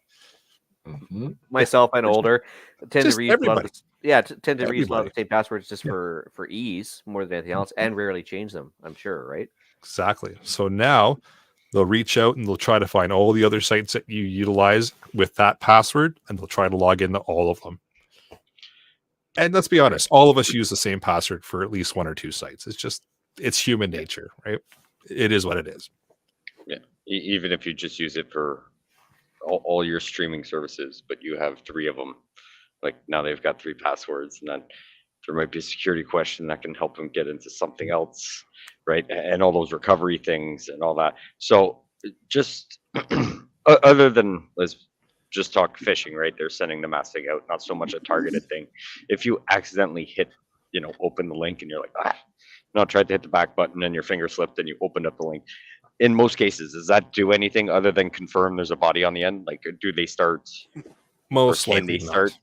Mhm. Myself and older tend to Just read a lot of everybody. tend to read a lot of Everybody. the same passwords just Yeah. for ease more than anything else, and rarely change them. I'm sure, right? Exactly. So now they'll reach out and they'll try to find all the other sites that you utilize with that password, and they'll try to log into all of them. And let's be honest, all of us use the same password for at least one or two sites. It's human nature, right? It is what it is. Yeah. Even if you just use it for all your streaming services, but you have 3 of them, like now they've got 3 passwords, and then there might be a security question that can help them get into something else, right? And all those recovery things and all that. So just other than, let's just talk phishing, right? They're sending the mass thing out, not so much a targeted thing. If you accidentally hit, open the link and you're like, tried to hit the back button and your finger slipped and you opened up the link. In most cases, does that do anything other than confirm there's a body on the end? Like, do they start? Most Can likely they not. start?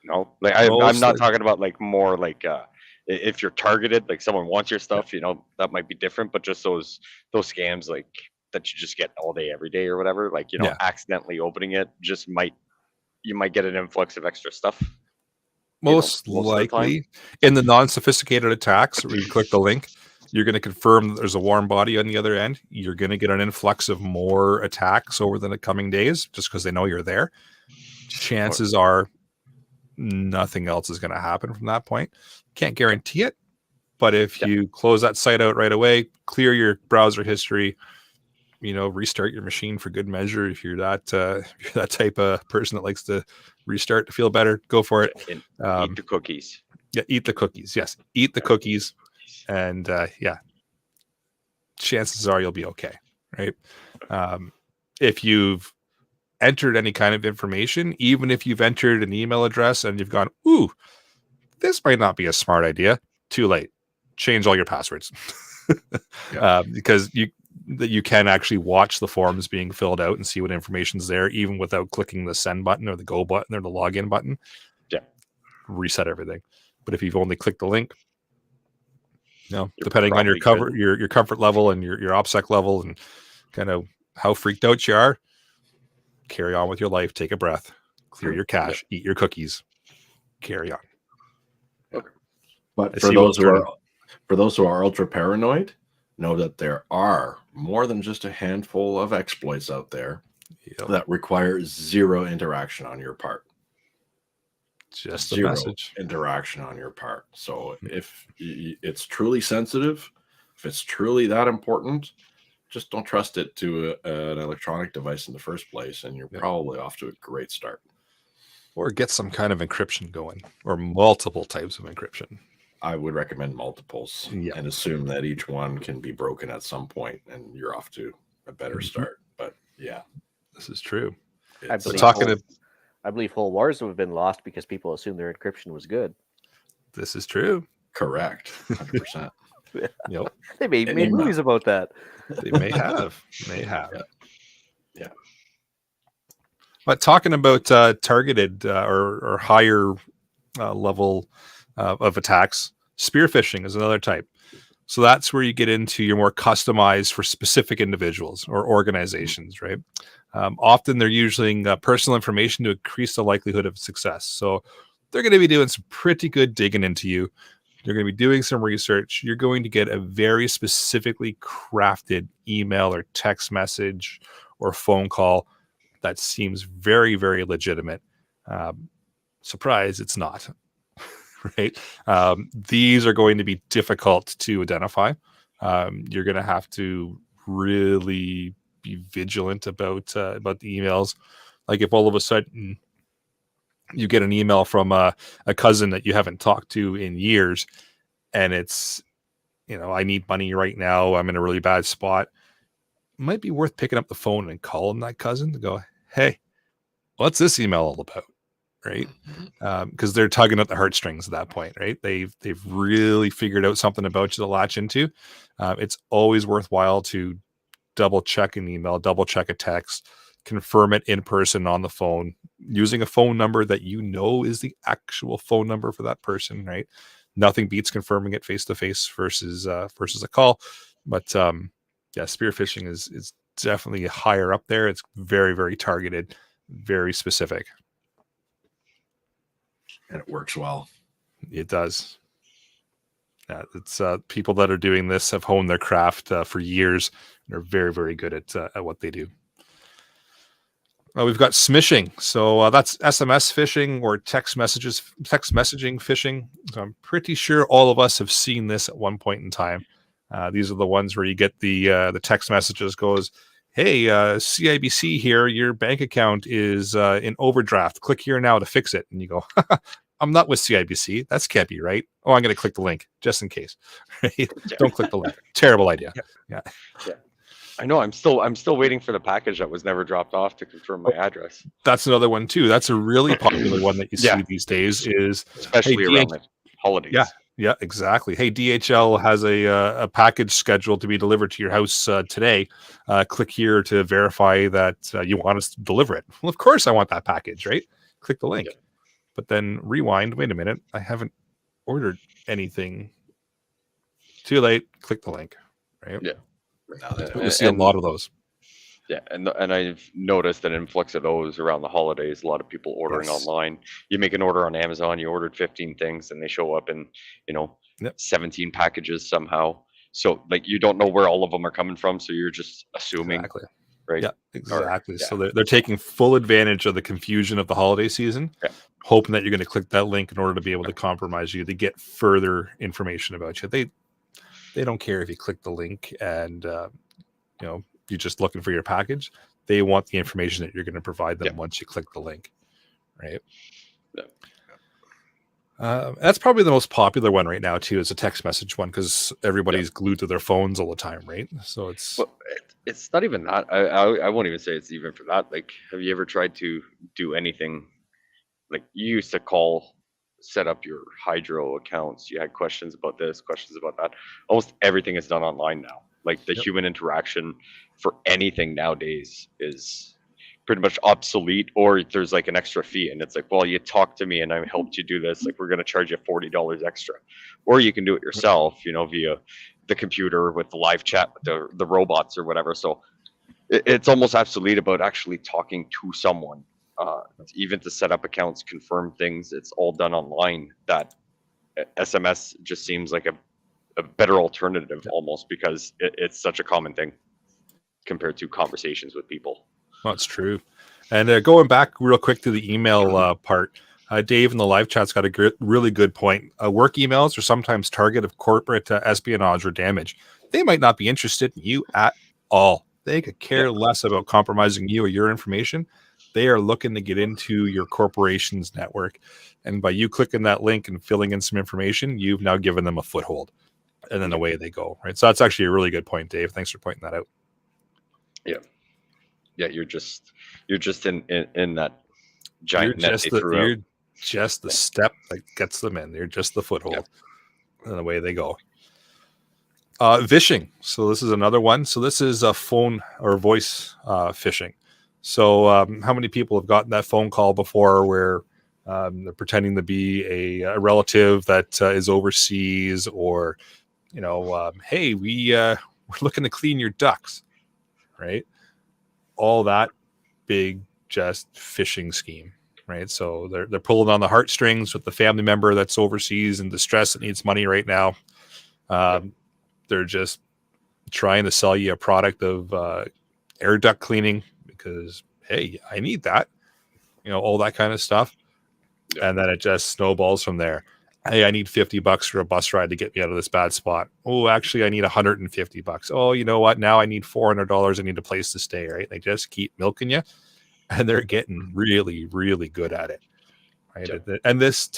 No, like I'm Most not likely- talking about like more like if you're targeted, like someone wants your stuff, that might be different. But just those scams like that you just get all day, every day, or whatever, like Yeah. accidentally opening it you might get an influx of extra stuff. Most most of the time. likely in the non-sophisticated attacks where you click the link, you're going to confirm that there's a warm body on the other end. You're going to get an influx of more attacks over the coming days just because they know you're there. Chances are nothing else is going to happen from that point. Can't guarantee it, but if Yeah. you close that site out right away, clear your browser history, restart your machine for good measure. If you're that type of person that likes to restart to feel better, go for it. And eat the cookies. Yeah, eat the cookies. Yes, eat the cookies, and chances are you'll be okay, right? If you've entered any kind of information, even if you've entered an email address and you've gone, ooh, this might not be a smart idea, too late. Change all your passwords. Because you can actually watch the forms being filled out and see what information's there, even without clicking the send button or the go button or the login button. Yeah. Reset everything. But if you've only clicked the link, You're depending on your probably good. your comfort level and your OPSEC level and kind of how freaked out you are, carry on with your life, take a breath, clear your cache, eat your cookies, carry on. But for those who are ultra paranoid, know that there are more than just a handful of exploits out there that require zero interaction on your part. Just the Zero message. interaction on your part. So if it's truly sensitive, if it's truly that important, just don't trust it to an electronic device in the first place, and you're probably off to a great start. Or get some kind of encryption going, or multiple types of encryption. I would recommend multiples and assume that each one can be broken at some point, and you're off to a better start. But yeah, this is true. I believe whole wars have been lost because people assumed their encryption was good. This is true. Correct. 100%. Yep. They made movies about that. They may have. Yeah. But talking about targeted or higher level of attacks, spearfishing is another type. So that's where you get into your more customized for specific individuals or organizations, right? Often they're using personal information to increase the likelihood of success. So they're going to be doing some pretty good digging into you. They're going to be doing some research. You're going to get a very specifically crafted email or text message or phone call that seems very, very legitimate. Surprise, it's not. Right? These are going to be difficult to identify. You're going to have to really be vigilant about the emails. Like if all of a sudden you get an email from a cousin that you haven't talked to in years, and it's, I need money right now, I'm in a really bad spot, it might be worth picking up the phone and calling that cousin to go, hey, what's this email all about? Right? Because they're tugging at the heartstrings at that point, right? They've really figured out something about you to latch into. It's always worthwhile to double check an email, double check a text, confirm it in person on the phone, using a phone number that is the actual phone number for that person, right? Nothing beats confirming it face to face versus a call. But spearfishing is definitely higher up there. It's very, very targeted, very specific. And it works well. It does. Yeah, it's people that are doing this have honed their craft for years and are very, very good at what they do. We've got smishing. So that's SMS phishing or text messaging phishing. So I'm pretty sure all of us have seen this at one point in time. These are the ones where you get the text messages goes, hey, CIBC here, your bank account is in overdraft. Click here now to fix it. And you go, I'm not with CIBC. That can't be right. Oh, I'm going to click the link just in case. Don't click the link. Terrible idea. Yeah. I know. I'm still waiting for the package that was never dropped off to confirm my address. That's another one too. That's a really popular one that you see these days. Is especially around the holidays. Yeah, exactly. Hey, DHL has a package scheduled to be delivered to your house today. Click here to verify that you want us to deliver it. Well, of course I want that package, right? Click the link. But then rewind. Wait a minute. I haven't ordered anything. Too late. Click the link. Right? Yeah. We see a lot of those. Yeah, and I've noticed an influx of those around the holidays. A lot of people ordering online. You make an order on Amazon. You ordered 15 things, and they show up in 17 packages somehow. So like you don't know where all of them are coming from. So you're just assuming. Exactly. Right. Yeah, exactly. So they're taking full advantage of the confusion of the holiday season, hoping that you're going to click that link in order to be able to compromise you to get further information about you. They don't care if you click the link and you're just looking for your package. They want the information that you're going to provide them once you click the link, right? That's probably the most popular one right now too, is a text message one, because everybody's glued to their phones all the time, right? So it's not even that. I won't even say it's even for that. Like, have you ever tried to do anything? Like, you used to set up your hydro accounts. You had questions about this, questions about that. Almost everything is done online now. Like the human interaction for anything nowadays is pretty much obsolete, or there's like an extra fee, and it's like, well, you talked to me and I helped you do this, like we're going to charge you $40 extra. Or you can do it yourself, via the computer with the live chat with the robots or whatever. So it's almost obsolete about actually talking to someone, even to set up accounts, confirm things. It's all done online. That SMS just seems like a better alternative almost, because it's such a common thing compared to conversations with people. Well, it's true. And going back real quick to the email part, Dave in the live chat's got a really good point. Work emails are sometimes target of corporate espionage or damage. They might not be interested in you at all. They could care less about compromising you or your information. They are looking to get into your corporation's network. And by you clicking that link and filling in some information, you've now given them a foothold. And then away they go, right? So that's actually a really good point, Dave. Thanks for pointing that out. Yeah, you're just in that giant net they threw out. You're just the step that gets them in. You're just the foothold, and away they go. Phishing. So this is another one. So this is a phone or voice phishing. So how many people have gotten that phone call before where they're pretending to be a relative that is overseas, or hey, we're looking to clean your ducts, right? All that big just phishing scheme, right? So they're pulling on the heartstrings with the family member that's overseas in distress that needs money right now. They're just trying to sell you a product of air duct cleaning because, hey, I need that, all that kind of stuff. And then it just snowballs from there. Hey, I need $50 for a bus ride to get me out of this bad spot. Oh, actually, I need $150. Oh, you know what? Now I need $400. I need a place to stay, right? They just keep milking you, and they're getting really, really good at it, right? Yeah. And this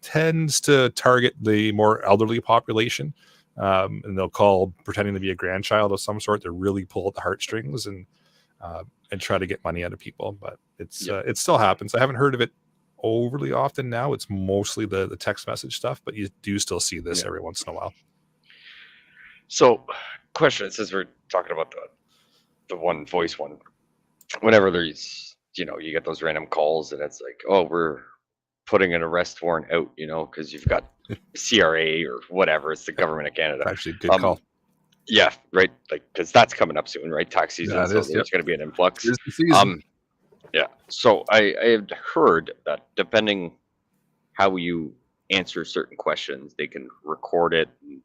tends to target the more elderly population, and they'll call pretending to be a grandchild of some sort to really pull at the heartstrings and try to get money out of people. But it still happens. I haven't heard of it overly often now. It's mostly the text message stuff, but you do still see this every once in a while. So, question, since we're talking about the one voice one, whenever there's you get those random calls and it's like, oh, we're putting an arrest warrant out, because you've got CRA or whatever, it's the government of Canada. Actually, good call. Yeah, right. Like, because that's coming up soon, right? Tax season, Yeah, it so is, there's going to be an influx. Here's the season. Yeah. So I had heard that depending how you answer certain questions, they can record it, and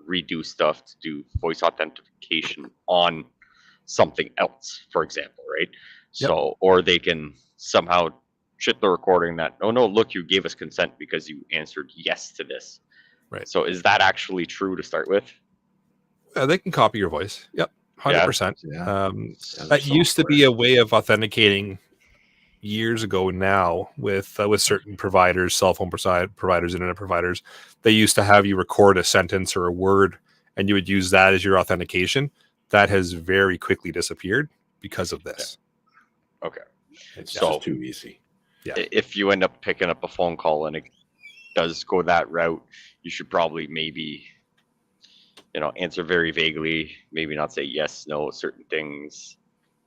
redo stuff to do voice authentication on something else, for example, right? Yep. So, or they can somehow shit the recording that, oh no, look, you gave us consent because you answered yes to this. Right. So, is that actually true to start with? They can copy your voice. Yep, 100%. Yeah. That used to be a way of authenticating years ago. Now, with certain providers, cell phone providers, internet providers, they used to have you record a sentence or a word, and you would use that as your authentication. That has very quickly disappeared because of this. Okay. It's So- just too easy. Yeah. If you end up picking up a phone call and it does go that route, you should probably maybe, answer very vaguely, maybe not say yes, no, certain things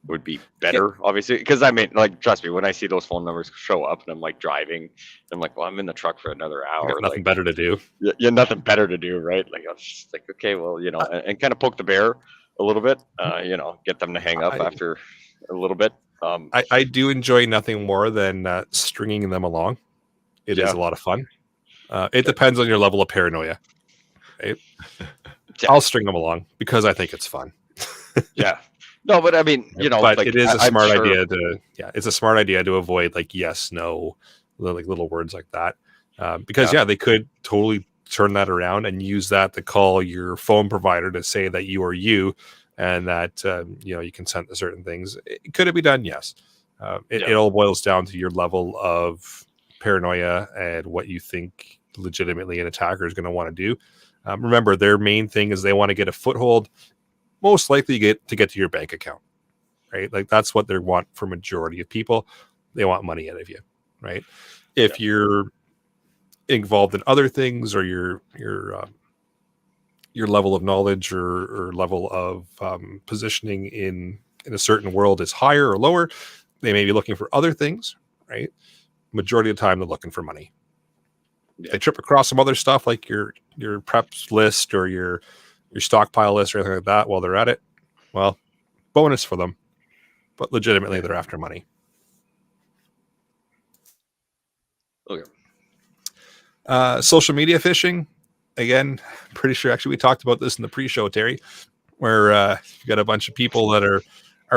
would be better, obviously. Because I mean, like, trust me, when I see those phone numbers show up and I'm like driving, I'm like, well, I'm in the truck for another You hour. got nothing like, better to do. you nothing better to do, right? Like, I was just like, okay, well, and kind of poke the bear a little bit, get them to hang up after a little bit. I do enjoy nothing more than stringing them along. It is Yeah. a lot of fun. It depends on your level of paranoia. Right? Yeah. I'll string them along because I think it's fun. Yeah. No, but I mean, but like, it is a I'm smart sure- idea it's a smart idea to avoid like yes, no, like little words like that. Because they could totally turn that around and use that to call your phone provider to say that you are you and that you consent to certain things. Could it be done? Yes. It all boils down to your level of paranoia and what you think legitimately an attacker is going to want to do. Remember, their main thing is they want to get a foothold, most likely get to your bank account, right? Like that's what they want for majority of people. They want money out of you, right? If you're involved in other things or your level of knowledge or level of positioning in a certain world is higher or lower, they may be looking for other things, right? Majority of the time, they're looking for money. If they trip across some other stuff like your preps list or your stockpile list or anything like that while they're at it, well, bonus for them. But legitimately, they're after money. Okay. Social media phishing, again, pretty sure actually we talked about this in the pre-show, Terry, where you got a bunch of people that are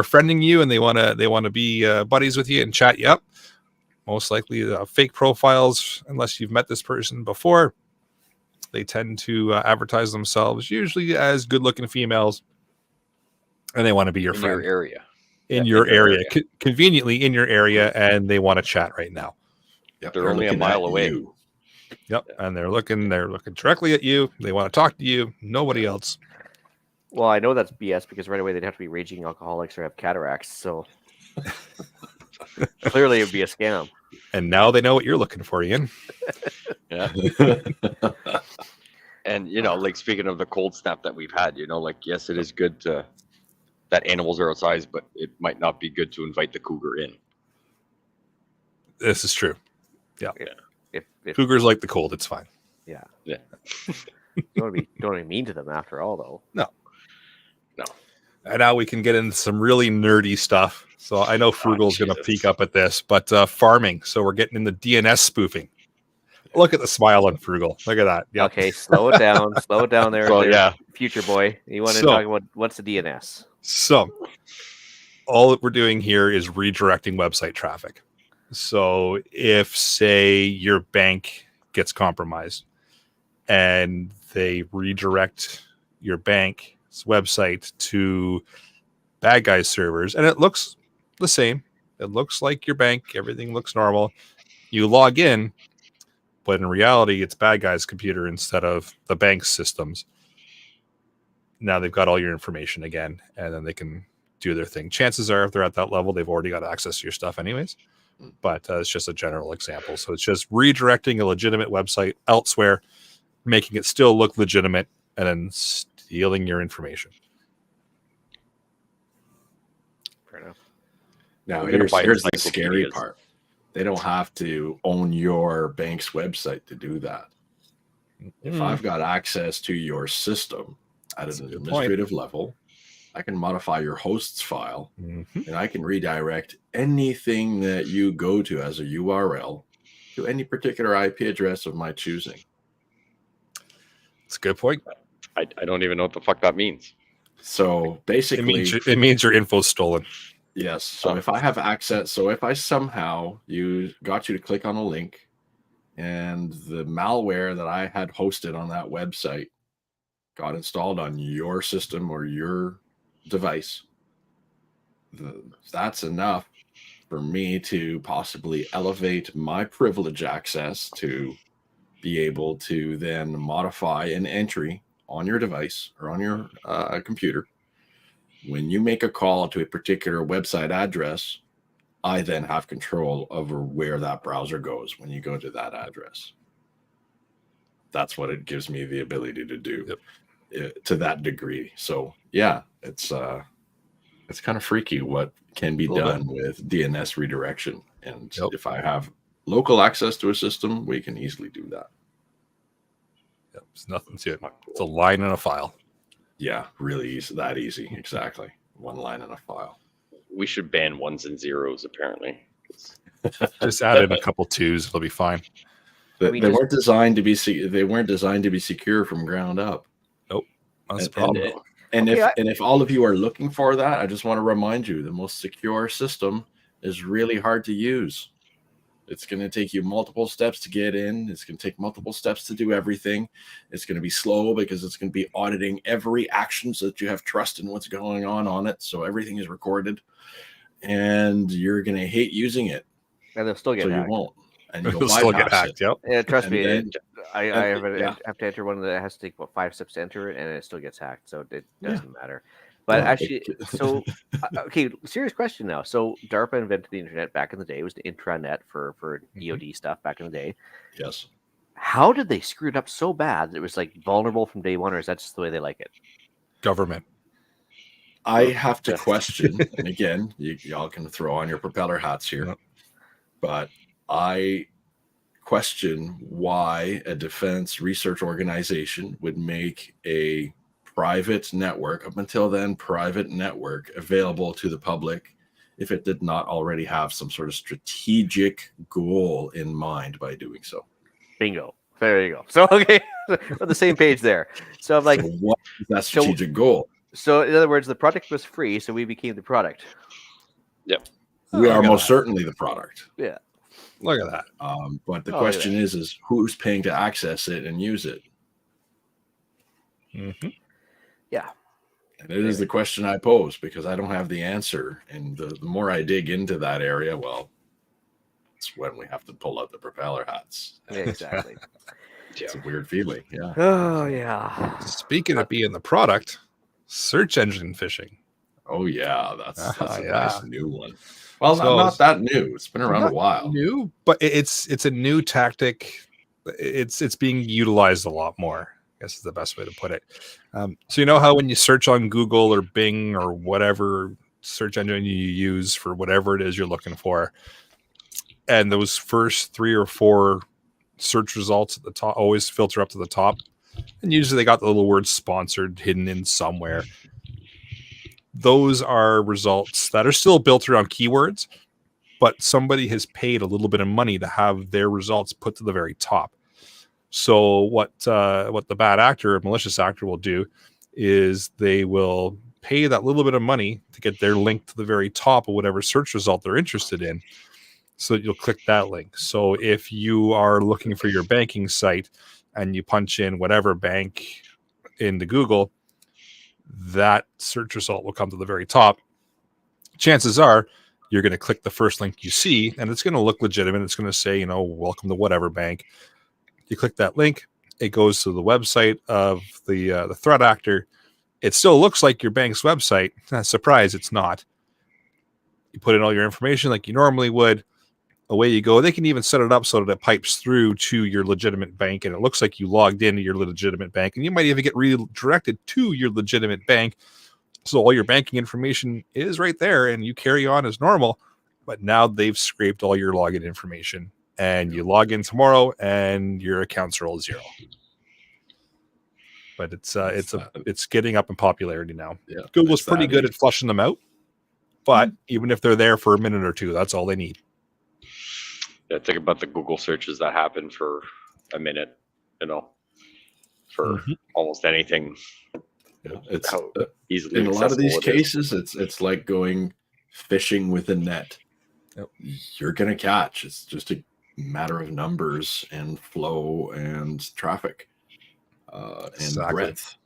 friending you and they want to be buddies with you and chat you up. Most likely fake profiles, unless you've met this person before. They tend to advertise themselves usually as good-looking females, and they want to be your friend. Your area. In your area. Conveniently in your area, and they want to chat right now. Yep, They're only a looking mile at away. you. Yep, and they're looking directly at you. They want to talk to you. Nobody else. Well, I know that's BS because right away they'd have to be raging alcoholics or have cataracts. So clearly it would be a scam. And now they know what you're looking for, Ian. Yeah. And like speaking of the cold snap that we've had, like yes, it is good that animals are outside, but it might not be good to invite the cougar in. This is true. Yeah. If Cougars like the cold, it's fine. yeah. Yeah. don't be mean to them after all, though. No. And now we can get into some really nerdy stuff. So I know Frugal's going to Jesus. peek up at this, but farming. So we're getting into DNS spoofing. Look at the smile on Frugal. Look at that. Yep. Okay, slow it down. Slow it down there. Well, there, yeah. Future boy. You want to So- talk about what's the DNS? So all that we're doing here is redirecting website traffic. So if, say, your bank gets compromised and they redirect your bank's website to bad guys servers, and it looks the same. It looks like your bank. Everything looks normal. You log in, but in reality, it's bad guys' computer instead of the bank's systems. Now they've got all your information again, and then they can do their thing. Chances are, if they're at that level, they've already got access to your stuff anyways. But it's just a general example. So it's just redirecting a legitimate website elsewhere, making it still look legitimate, and then stealing your information. Fair enough. Now, We're gonna here's buy the scary encyclopedias. part. They don't have to own your bank's website to do that. If I've got access to your system, at That's a an good point. administrative level. I can modify your host's file, Mhm. and I can redirect anything that you go to as a URL to any particular IP address of my choosing. It's a good point. I don't even know what the fuck that means. So basically, It means your info's stolen. yes. So if I have access, so if I somehow got you to click on a link, and the malware that I had hosted on that website got installed on your system or your device, that's enough for me to possibly elevate my privilege access to be able to then modify an entry on your device or on your computer. When you make a call to a particular website address, I then have control over where that browser goes when you go to that address. That's what it gives me the ability to do to that degree. So yeah, it's kind of freaky what can be done with DNS redirection. And if I have local access to a system, we can easily do that. Yep. There's nothing to it. It's a line in a file. Yeah, really easy. That easy. Exactly. One line in a file. We should ban ones and zeros, apparently. Just add in a couple twos, it'll be fine. They weren't designed to be. They weren't designed to be secure from ground up. Nope, that's a problem. And if all of you are looking for that, I just want to remind you: the most secure system is really hard to use. It's going to take you multiple steps to get in. It's going to take multiple steps to do everything. It's going to be slow because it's going to be auditing every action so that you have trust in what's going on it. So everything is recorded, and you're going to hate using it. And they'll still get hacked. You won't. And you'll still get hacked. Yep. Yeah, trust me. I have to enter one that has to take 5 steps to enter it, and it still gets hacked. So it doesn't matter. But actually, so okay, serious question now. So DARPA invented the internet back in the day. It was the intranet for EOD stuff back in the day. Yes. How did they screw it up so bad that it was like vulnerable from day one, or is that just the way they like it? Government. I have to question, and again, y'all can throw on your propeller hats here, but I question why a defense research organization would make a private network, up until then private network, available to the public if it did not already have some sort of strategic goal in mind by doing so. Bingo. There you go. So okay, we're on the same page there. So I'm like, so what is that strategic goal? So in other words, the product was free, so we became the product. Yep. We are most certainly the product. Yeah. Look at that. But the question is who's paying to access it and use it? Mm-hmm. Yeah. And it is the question I pose because I don't have the answer. And the more I dig into that area, well, it's when we have to pull out the propeller hats. Yeah, exactly. It's a weird feeling. Yeah. Oh, yeah. Speaking of being the product, search engine phishing. Oh, yeah. That's a nice new one. Well, so, not that new. It's been around a while. New, but it's a new tactic. It's being utilized a lot more, I guess is the best way to put it. So you know how when you search on Google or Bing or whatever search engine you use for whatever it is you're looking for, and those first 3 or 4 search results at the top always filter up to the top, and usually they got the little word sponsored hidden in somewhere. Those are results that are still built around keywords, but somebody has paid a little bit of money to have their results put to the very top. So what the bad actor or malicious actor will do is they will pay that little bit of money to get their link to the very top of whatever search result they're interested in. So you'll click that link. So if you are looking for your banking site and you punch in whatever bank into Google, that search result will come to the very top. Chances are you're going to click the first link you see, and it's going to look legitimate. It's going to say, welcome to whatever bank. You click that link, it goes to the website of the threat actor. It still looks like your bank's website. Surprise, it's not. You put in all your information like you normally would. Away you go. They can even set it up so that it pipes through to your legitimate bank, and it looks like you logged into your legitimate bank, and you might even get redirected to your legitimate bank. So all your banking information is right there, and you carry on as normal. But now they've scraped all your login information, and you log in tomorrow, and your accounts are all zero. but it's getting up in popularity now. Yeah, Google's it's pretty that good easy. at flushing them out, but even if they're there for a minute or two, that's all they need. Yeah, think about the Google searches that happen for a minute, for almost anything. Yeah, it's How easily in a lot of these accessible it is. cases, it's like going fishing with a net. Yep. You're gonna catch. It's just a matter of numbers and flow and traffic and Exactly. breadth.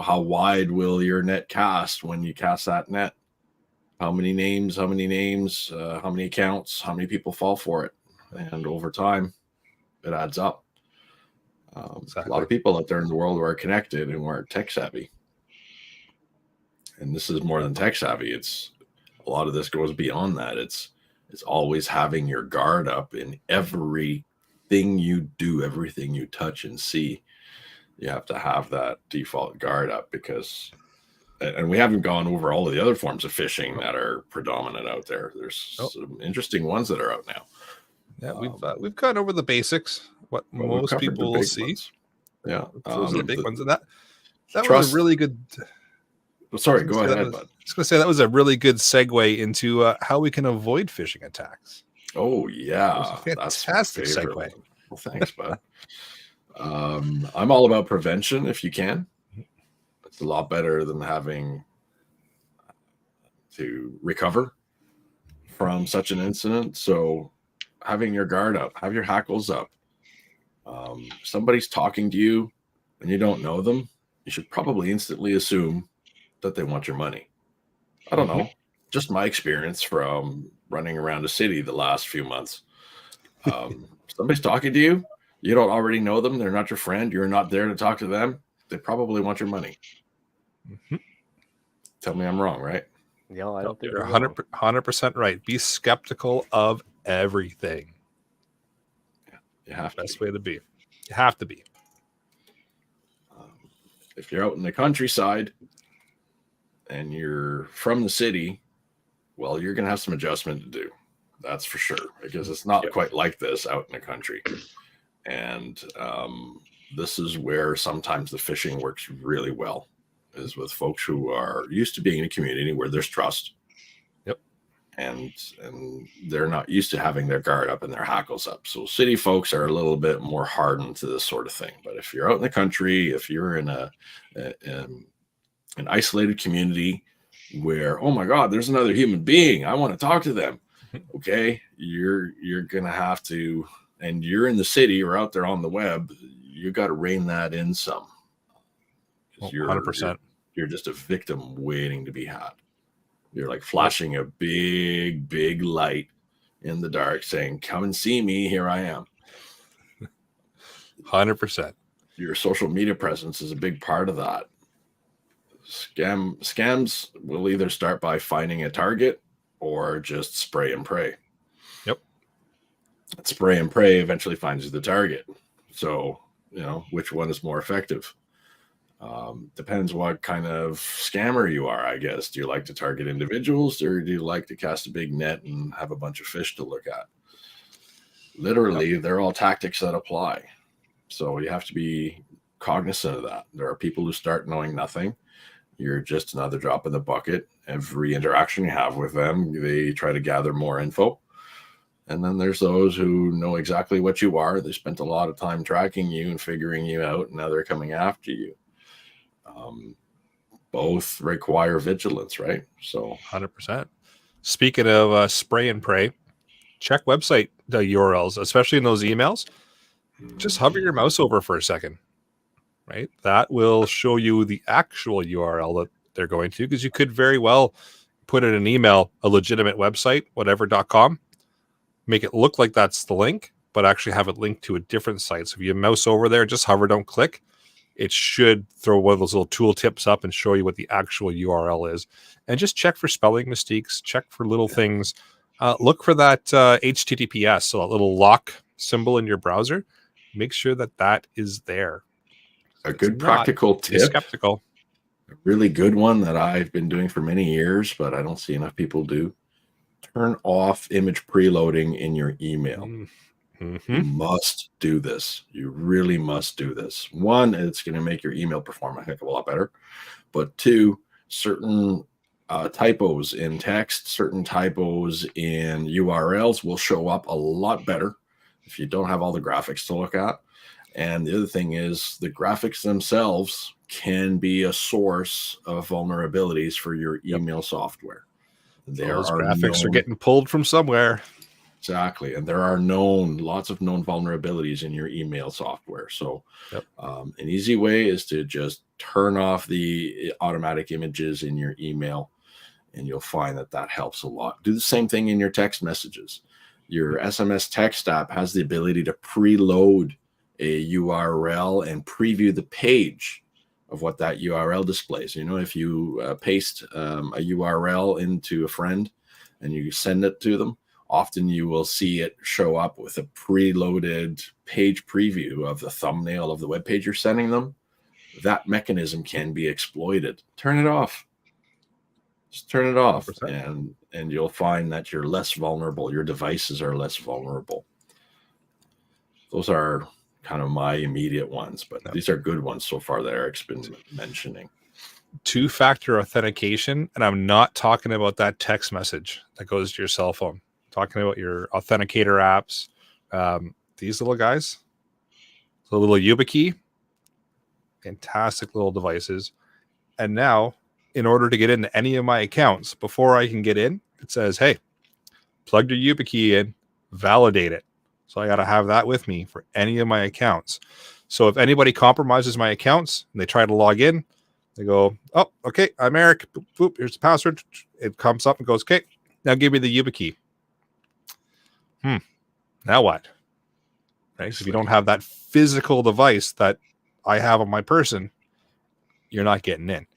How wide will your net cast when you cast that net? How many names, how many accounts, how many people fall for it? And over time, it adds up. A lot of people out there in the world who are connected and who are tech savvy. And this is more than tech savvy. It's a lot of this goes beyond that. It's always having your guard up in everything you do, everything you touch and see. You have to have that default guard up because, and we haven't gone over all of the other forms of phishing that are predominant out there. There's some interesting ones that are out now. Yeah, we've gone over the basics, what most people will see. Ones. Yeah, those are the big ones, and that trust, was a really good. Sorry, go ahead, bud. I was going to say that was a really good segue into how we can avoid phishing attacks. Oh yeah, that's a fantastic segue. Well, thanks, bud. I'm all about prevention if you can. It's a lot better than having to recover from such an incident. So having your guard up, have your hackles up. Somebody's talking to you and you don't know them, you should probably instantly assume that they want your money. I don't know. Just my experience from running around a city the last few months. Somebody's talking to you. You don't already know them. They're not your friend. You're not there to talk to them. They probably want your money. Tell me I'm wrong, right? No, I don't think you're 100% right. Be skeptical of everything. Yeah, you have to. Best way to be. You have to be. If you're out in the countryside and you're from the city, well, you're going to have some adjustment to do. That's for sure, because it's not quite like this out in the country. And this is where sometimes the phishing works really well, is with folks who are used to being in a community where there's trust. Yep. And they're not used to having their guard up and their hackles up. So city folks are a little bit more hardened to this sort of thing. But if you're out in the country, if you're in an isolated community where, oh my God, there's another human being, I want to talk to them. Okay, you're gonna have to, and you're in the city or out there on the web, you got to rein that in some. 100%. You're just a victim waiting to be had. You're like flashing a big light in the dark saying, come and see me, here I am. 100%. Your social media presence is a big part of that. Scams will either start by finding a target or just spray and pray. Yep. Spray and pray eventually finds you the target. So, which one is more effective? Depends what kind of scammer you are, I guess. Do you like to target individuals, or do you like to cast a big net and have a bunch of fish to look at? Literally, they're all tactics that apply. So you have to be cognizant of that. There are people who start knowing nothing. You're just another drop in the bucket. Every interaction you have with them, they try to gather more info. And then there's those who know exactly what you are. They spent a lot of time tracking you and figuring you out, and now they're coming after you. Both require vigilance, right? So 100%. Speaking of spray and pray, check website the URLs, especially in those emails. Just hover your mouse over for a second, right? That will show you the actual URL that they're going to, because you could very well put in an email a legitimate website, whatever.com, make it look like that's the link, but actually have it linked to a different site. So if you mouse over there, just hover, don't click, it should throw one of those little tool tips up and show you what the actual URL is. And just check for spelling mistakes, check for little things. Look for that HTTPS, so that little lock symbol in your browser. Make sure that that is there. A good practical tip. Be skeptical. A really good one that I've been doing for many years, but I don't see enough people do. Turn off image preloading in your email. You must do this. You really must do this. One, it's going to make your email perform a heck of a lot better. But two, certain typos in text, certain typos in URLs will show up a lot better if you don't have all the graphics to look at. And the other thing is the graphics themselves can be a source of vulnerabilities for your email software. Those graphics are getting pulled from somewhere. Exactly. And there are lots of known vulnerabilities in your email software. So an easy way is to just turn off the automatic images in your email, and you'll find that helps a lot. Do the same thing in your text messages. Your SMS text app has the ability to preload a URL and preview the page of what that URL displays. You know, if you paste a URL into a friend and you send it to them, often you will see it show up with a preloaded page preview of the thumbnail of the web page you're sending them. That mechanism can be exploited. Turn it off. Just turn it off, 100%. and you'll find that you're less vulnerable. Your devices are less vulnerable. Those are kind of my immediate ones, but these are good ones so far that Eric's been mentioning. Two-factor authentication, and I'm not talking about that text message that goes to your cell phone. I'm talking about your authenticator apps. These little guys, the little YubiKey, fantastic little devices. And now, in order to get into any of my accounts, before I can get in, it says, hey, plug your YubiKey in, validate it. So I got to have that with me for any of my accounts. So if anybody compromises my accounts and they try to log in, they go, oh, okay, I'm Eric. Boop, boop, here's the password. It comes up and goes, okay, now give me the YubiKey. Now what? Right? So if you don't have that physical device that I have on my person, you're not getting in.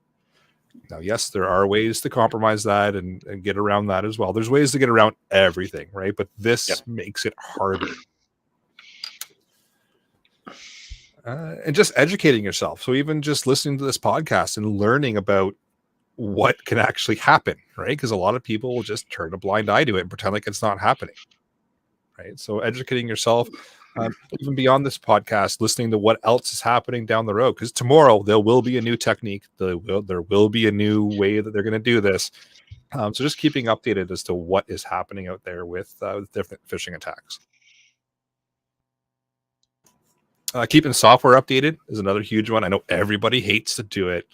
Now, yes, there are ways to compromise that and get around that as well. There's ways to get around everything, right? But this makes it harder. And just educating yourself. So even just listening to this podcast and learning about what can actually happen, right? Because a lot of people will just turn a blind eye to it and pretend like it's not happening, right? So educating yourself, even beyond this podcast, listening to what else is happening down the road. Because tomorrow there will be a new technique. There will be a new way that they're going to do this. So just keeping updated as to what is happening out there with different phishing attacks. Keeping software updated is another huge one. I know everybody hates to do it.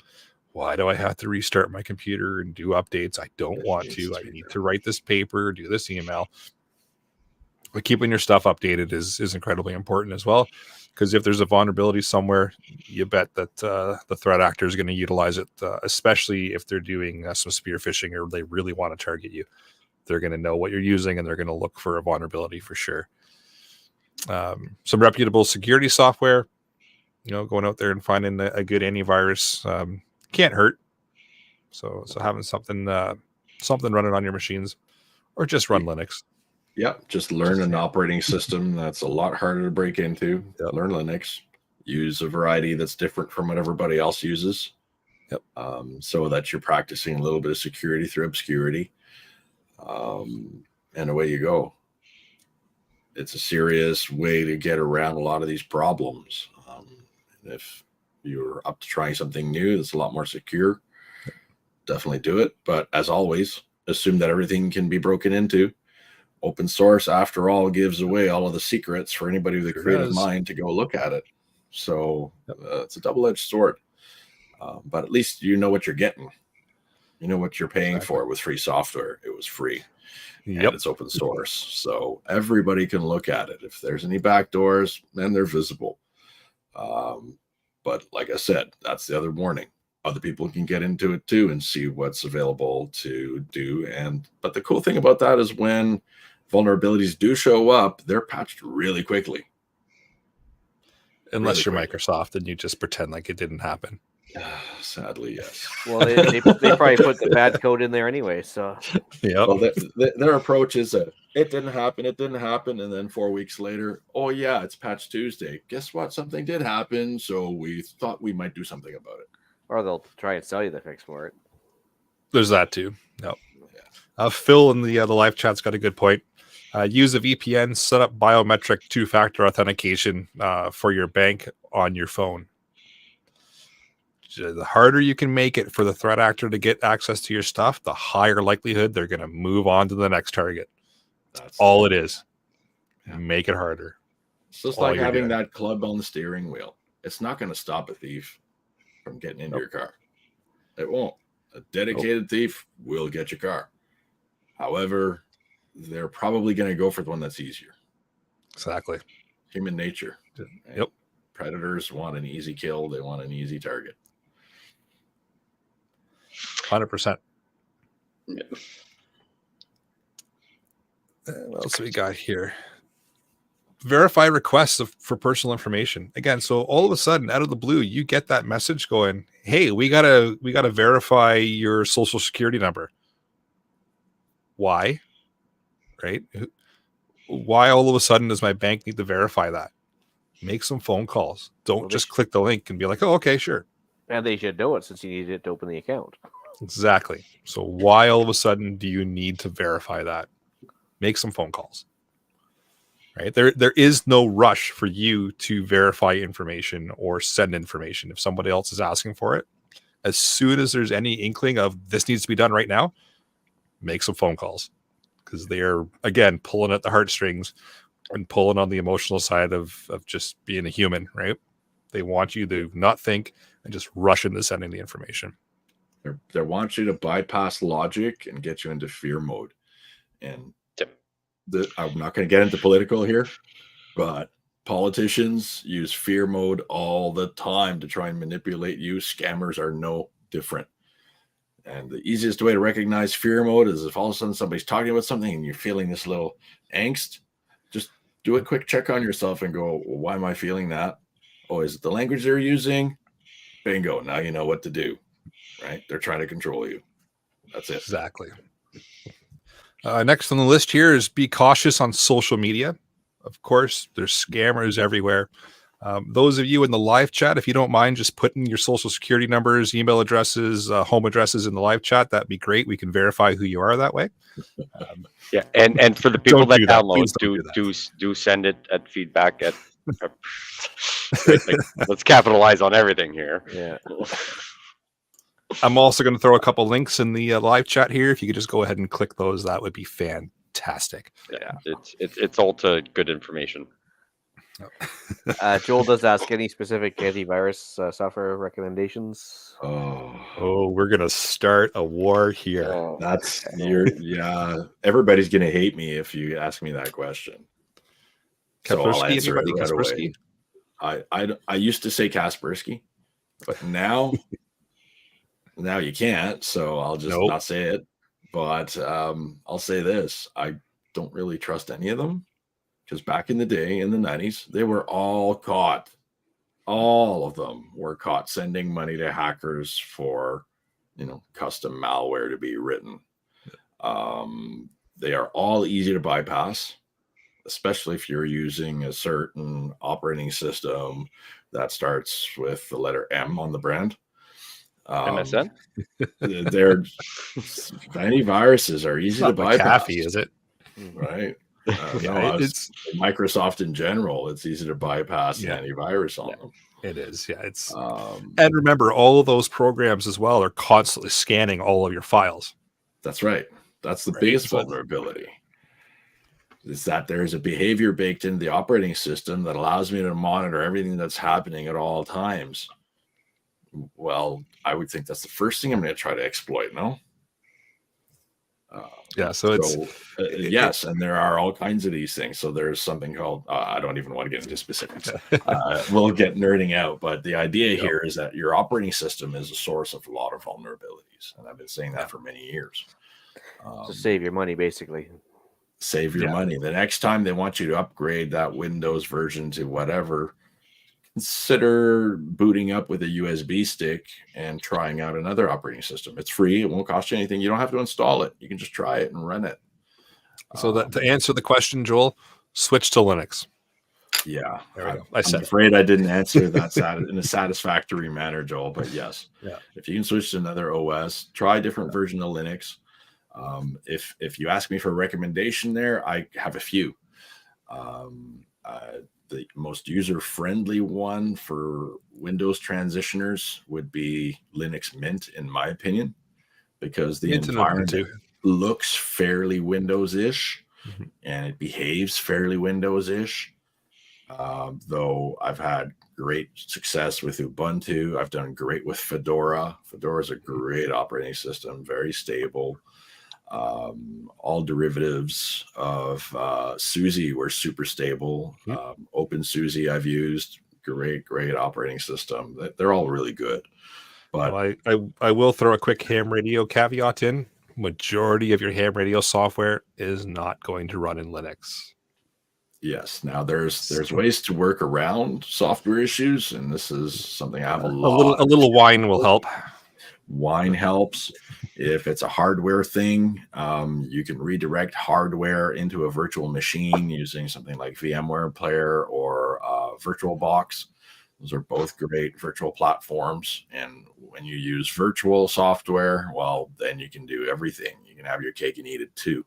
Why do I have to restart my computer and do updates? I don't want to. I need to write this paper, do this email. But keeping your stuff updated is incredibly important as well. Because if there's a vulnerability somewhere, you bet that the threat actor is going to utilize it, especially if they're doing some spear phishing or they really want to target you. They're going to know what you're using and they're going to look for a vulnerability for sure. Some reputable security software, going out there and finding a good antivirus can't hurt. So having something running on your machines, or just run Linux. Yep, just learn an operating system that's a lot harder to break into. Learn Linux. Use a variety that's different from what everybody else uses. So that you're practicing a little bit of security through obscurity. And away you go. It's a serious way to get around a lot of these problems. If you're up to trying something new that's a lot more secure, definitely do it. But as always, assume that everything can be broken into. Open source, after all, gives away all of the secrets for anybody with a creative mind to go look at it. So it's a double-edged sword. But at least you know what you're getting. You know what you're paying for with free software. It was free. And it's open source. So everybody can look at it. If there's any backdoors, then they're visible. But like I said, that's the other warning. Other people can get into it too and see what's available to do. But the cool thing about that is when vulnerabilities do show up, they're patched really quickly. Unless you're Microsoft and you just pretend like it didn't happen. Sadly, yes. Well, they probably put the bad code in there anyway. So well, their approach is it didn't happen, and then 4 weeks later, oh yeah, it's Patch Tuesday. Guess what? Something did happen, so we thought we might do something about it. Or they'll try and sell you the fix for it. There's that too. No. Phil in the live chat's got a good point. Use a VPN, set up biometric two-factor authentication for your bank on your phone. The harder you can make it for the threat actor to get access to your stuff, the higher likelihood they're going to move on to the next target. That's all it is. Yeah. Make it harder. It's just like having that club on the steering wheel. It's not going to stop a thief from getting into your car. It won't. A dedicated thief will get your car. However, they're probably going to go for the one that's easier. Exactly. Human nature. Yep. Predators want an easy kill. They want an easy target. 100%. Yeah. What else we got here? Verify requests for personal information. Again, so all of a sudden, out of the blue, you get that message going, "Hey, we gotta verify your social security number." Why? Right? Why all of a sudden does my bank need to verify that? Make some phone calls. Don't just click the link and be like, "Oh, okay, sure." And they should know it since you needed it to open the account. Exactly. So why all of a sudden do you need to verify that? Make some phone calls. Right? There is no rush for you to verify information or send information. If somebody else is asking for it, as soon as there's any inkling of this needs to be done right now, make some phone calls, because they are, again, pulling at the heartstrings and pulling on the emotional side of just being a human, right? They want you to not think and just rush into sending the information. They want you to bypass logic and get you into fear mode. And I'm not going to get into political here, but politicians use fear mode all the time to try and manipulate you. Scammers are no different. And the easiest way to recognize fear mode is if all of a sudden somebody's talking about something and you're feeling this little angst, just do a quick check on yourself and go, well, why am I feeling that? Oh, is it the language they're using? Bingo. Now you know what to do, right? They're trying to control you. That's it. Exactly. Next on the list here is be cautious on social media. Of course, there's scammers everywhere. Those of you in the live chat, if you don't mind just putting your social security numbers, email addresses, home addresses in the live chat, that'd be great. We can verify who you are that way. Yeah, and for the people that download, do send it at feedback at. Let's capitalize on everything here. Yeah. I'm also going to throw a couple links in the live chat here. If you could just go ahead and click those, that would be fantastic. Yeah, it's all to good information. Joel does ask any specific antivirus software recommendations. Oh, we're going to start a war here. That's everybody's going to hate me if you ask me that question. So I'll answer it right away. I used to say Kaspersky, but now you can't, so I'll just not say it. But I'll say this: I don't really trust any of them, because back in the day, in the 90s, they were all caught. All of them were caught sending money to hackers for, custom malware to be written. They are all easy to bypass, especially if you're using a certain operating system that starts with the letter M on the brand. MSN? Antiviruses are easy to bypass. McAfee, is it? Right. It's Microsoft in general. It's easy to bypass antivirus on them. It is. Yeah. It's and remember, all of those programs as well are constantly scanning all of your files. That's right. That's the biggest vulnerability. Is that there's a behavior baked into the operating system that allows me to monitor everything that's happening at all times. Well, I would think that's the first thing I'm going to try to exploit, no? Yes, and there are all kinds of these things. So there's something called, I don't even want to get into specifics. We'll get nerding out, but the idea here is that your operating system is a source of a lot of vulnerabilities. And I've been saying that for many years. To save your money, basically. Save your money. The next time they want you to upgrade that Windows version to whatever, consider booting up with a USB stick and trying out another operating system. It's free. It won't cost you anything. You don't have to install it. You can just try it and run it. So to answer the question, Joel, switch to Linux. Yeah. I'm afraid I didn't answer that in a satisfactory manner, Joel, but yes. Yeah. If you can switch to another OS, try a different version of Linux. If you ask me for a recommendation there, I have a few. The most user-friendly one for Windows transitioners would be Linux Mint, in my opinion, because the Mint and environment Ubuntu. looks fairly Windows-ish Mhm. and it behaves fairly Windows-ish. Though I've had great success with Ubuntu. I've done great with Fedora. Fedora is a great operating system, very stable. All derivatives of SUSE were super stable. OpenSUSE I've used, great operating system. They're all really good. But Well, I will throw a quick ham radio caveat in. Majority of your ham radio software is not going to run in Linux. yes, now there's ways to work around software issues, and this is something I have a little wine will help. Wine helps. If it's a hardware thing, you can redirect hardware into a virtual machine using something like VMware Player or VirtualBox. Those are both great virtual platforms. And when you use virtual software, well, then you can do everything. You can have your cake and eat it too.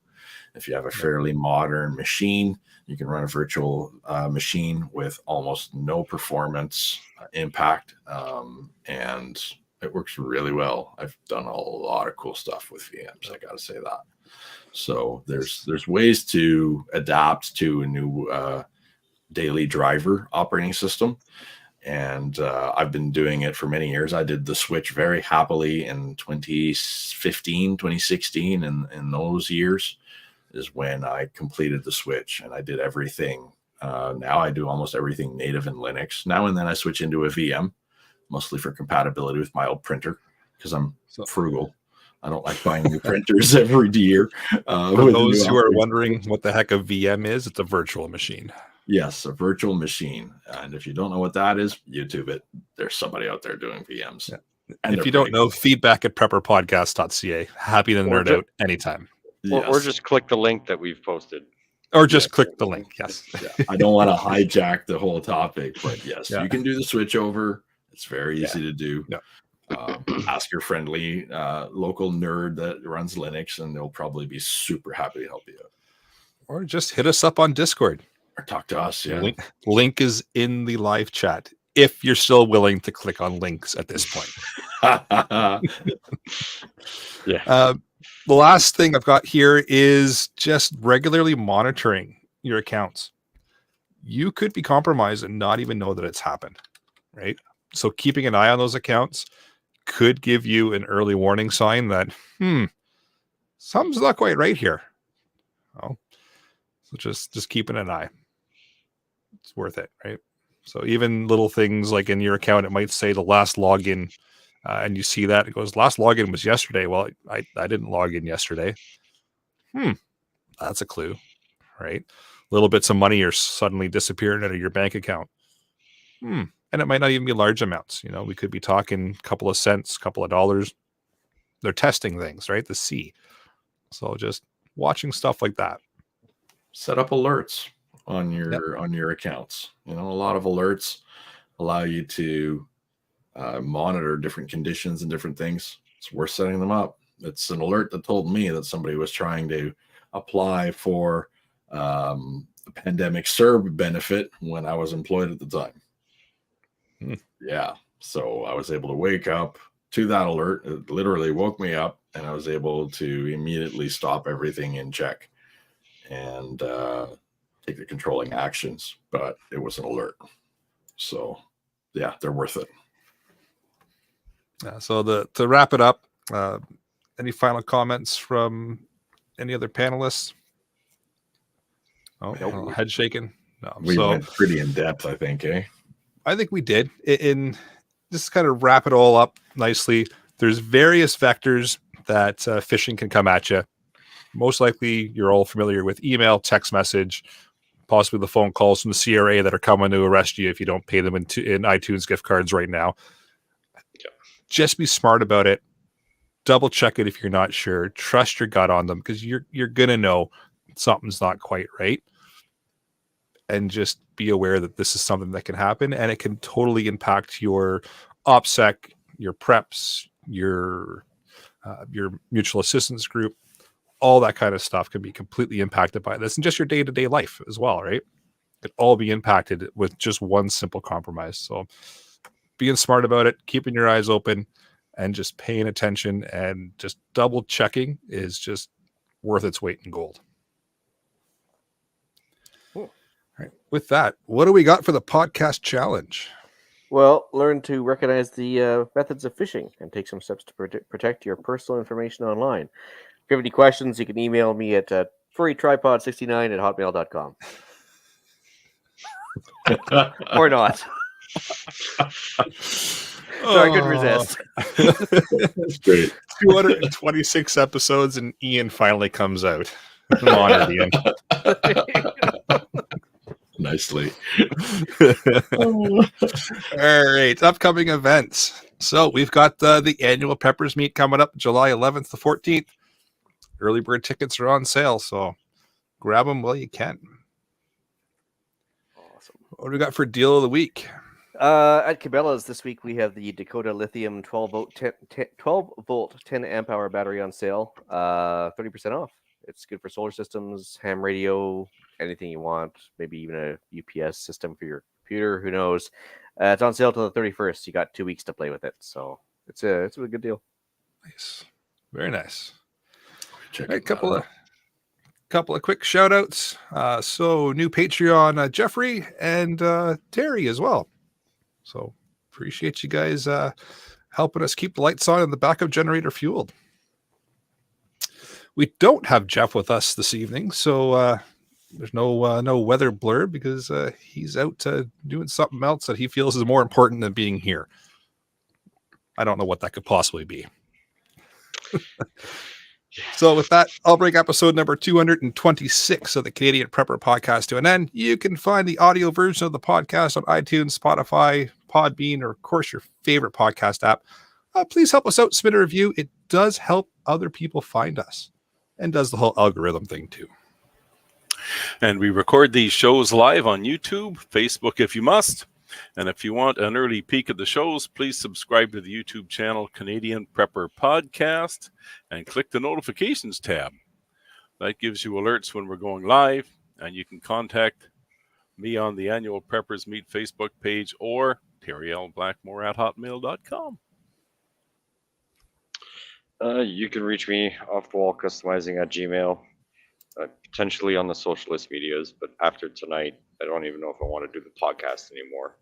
If you have a fairly modern machine, you can run a virtual machine with almost no performance impact, and it works really well. I've done a lot of cool stuff with VMs. I got to say that. So there's ways to adapt to a new daily driver operating system. And I've been doing it for many years. I did the switch very happily in 2015, 2016, and in those years is when I completed the switch, and I did everything. Now I do almost everything native in Linux. Now and then I switch into a VM, mostly for compatibility with my old printer, because I'm frugal. I don't like buying new printers every year. For those who are wondering what the heck a VM is, it's a virtual machine. Yes, a virtual machine. And if you don't know what that is, YouTube it. There's somebody out there doing VMs. Yeah. And if you don't know, feedback at prepperpodcast.ca. Happy to nerd out anytime. Or just click the link that we've posted. Or just click the link. Yes. Yeah. I don't want to hijack the whole topic, but yes, you can do the switch over. It's very easy to do. Yeah. Ask your friendly local nerd that runs Linux, and they'll probably be super happy to help you out. Or just hit us up on Discord. Or talk to us. Yeah. Link is in the live chat, if you're still willing to click on links at this point. Yeah. The last thing I've got here is just regularly monitoring your accounts. You could be compromised and not even know that it's happened, right? So keeping an eye on those accounts could give you an early warning sign that, something's not quite right here. Oh, so just keeping an eye. It's worth it, right? So even little things like in your account, it might say the last login, and you see that it goes, last login was yesterday. Well, I didn't log in yesterday. That's a clue, right? Little bits of money are suddenly disappearing out of your bank account. And it might not even be large amounts. We could be talking a couple of cents, couple of dollars. They're testing things, right? The C. So just watching stuff like that. Set up alerts on your accounts. A lot of alerts allow you to monitor different conditions and different things. It's worth setting them up. It's an alert that told me that somebody was trying to apply for the pandemic CERB benefit when I was employed at the time. Yeah. So I was able to wake up to that alert. It literally woke me up, and I was able to immediately stop everything in check and take the controlling actions. But it was an alert. So yeah, they're worth it. So to wrap it up, any final comments from any other panelists? Oh, head shaking. No. We went pretty in depth, I think, eh? I think we did. In just kind of wrap it all up nicely. There's various vectors that phishing can come at you. Most likely, you're all familiar with email, text message, possibly the phone calls from the CRA that are coming to arrest you if you don't pay them in iTunes gift cards right now. Just be smart about it. Double check it if you're not sure. Trust your gut on them, because you're gonna know something's not quite right. And just be aware that this is something that can happen, and it can totally impact your OPSEC, your preps, your mutual assistance group, all that kind of stuff can be completely impacted by this, and just your day-to-day life as well, right? Could all be impacted with just one simple compromise. So being smart about it, keeping your eyes open, and just paying attention and just double checking is just worth its weight in gold. Cool. All right. With that, what do we got for the podcast challenge? Well, learn to recognize the methods of phishing and take some steps to protect your personal information online. If you have any questions, you can email me at furrytripod69@hotmail.com. Or not. Sorry, I couldn't resist. That's great. 226 episodes and Ian finally comes out. I'm honored, Ian. Nicely. All right, upcoming events. So we've got the annual Preppers Meet coming up July 11th to 14th. Early bird tickets are on sale, so grab them while you can. Awesome. What do we got for deal of the week? At Cabela's this week, we have the Dakota Lithium 12 volt 10 amp hour battery on sale, 30% off. It's good for solar systems, ham radio, anything you want, maybe even a UPS system for your computer. Who knows? It's on sale till the 31st. You got 2 weeks to play with it, so it's a good deal. Nice, very nice. Check All right, it out. couple of quick shout outs. So new Patreon, Jeffrey and Terry as well. So appreciate you guys helping us keep the lights on and the backup generator fueled. We don't have Jeff with us this evening, so there's no weather blurb because he's out doing something else that he feels is more important than being here. I don't know what that could possibly be. So with that, I'll bring episode number 226 of the Canadian Prepper Podcast to an end. You can find the audio version of the podcast on iTunes, Spotify, Podbean, or of course your favorite podcast app. Please help us out, submit a review. It does help other people find us and does the whole algorithm thing too. And we record these shows live on YouTube, Facebook if you must. And if you want an early peek at the shows, please subscribe to the YouTube channel Canadian Prepper Podcast and click the notifications tab. That gives you alerts when we're going live, and you can contact me on the annual Preppers Meet Facebook page or Terry L. Blackmore at hotmail.com. You can reach me off the wall customizing at Gmail, potentially on the socialist medias, but after tonight, I don't even know if I want to do the podcast anymore.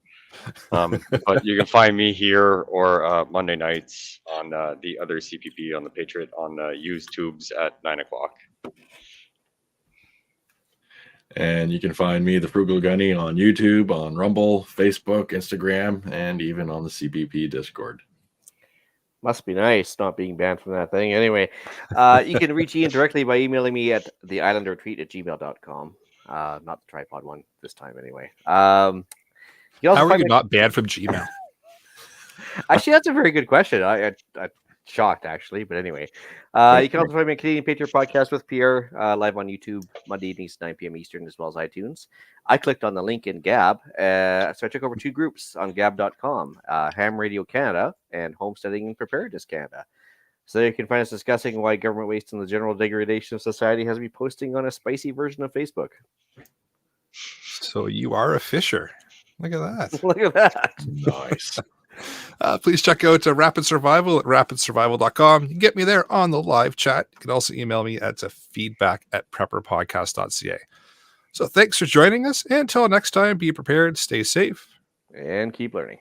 But you can find me here or Monday nights on the other CPP on the Patriot on used tubes at 9:00. And you can find me, the Frugal Gunny, on YouTube, on Rumble, Facebook, Instagram, and even on the CPP Discord. Must be nice not being banned from that thing. Anyway, you can reach Ian directly by emailing me at theislandretreat@gmail.com. Not the tripod one this time, anyway. How are you not banned from Gmail? Actually, that's a very good question. I'm shocked, actually. But anyway, you can also find me on Canadian Patriot Podcast with Pierre, live on YouTube, Monday evenings, 9 p.m. Eastern, as well as iTunes. I clicked on the link in Gab, so I took over 2 groups on gab.com, Ham Radio Canada and Homesteading and Preparedness Canada. So you can find us discussing why government waste and the general degradation of society has me posting on a spicy version of Facebook. So you are a fisher. Look at that. Look at that. Nice. Please check out Rapid Survival at rapidsurvival.com. You can get me there on the live chat. You can also email me at feedback@prepperpodcast.ca. So thanks for joining us. And until next time, be prepared, stay safe, and keep learning.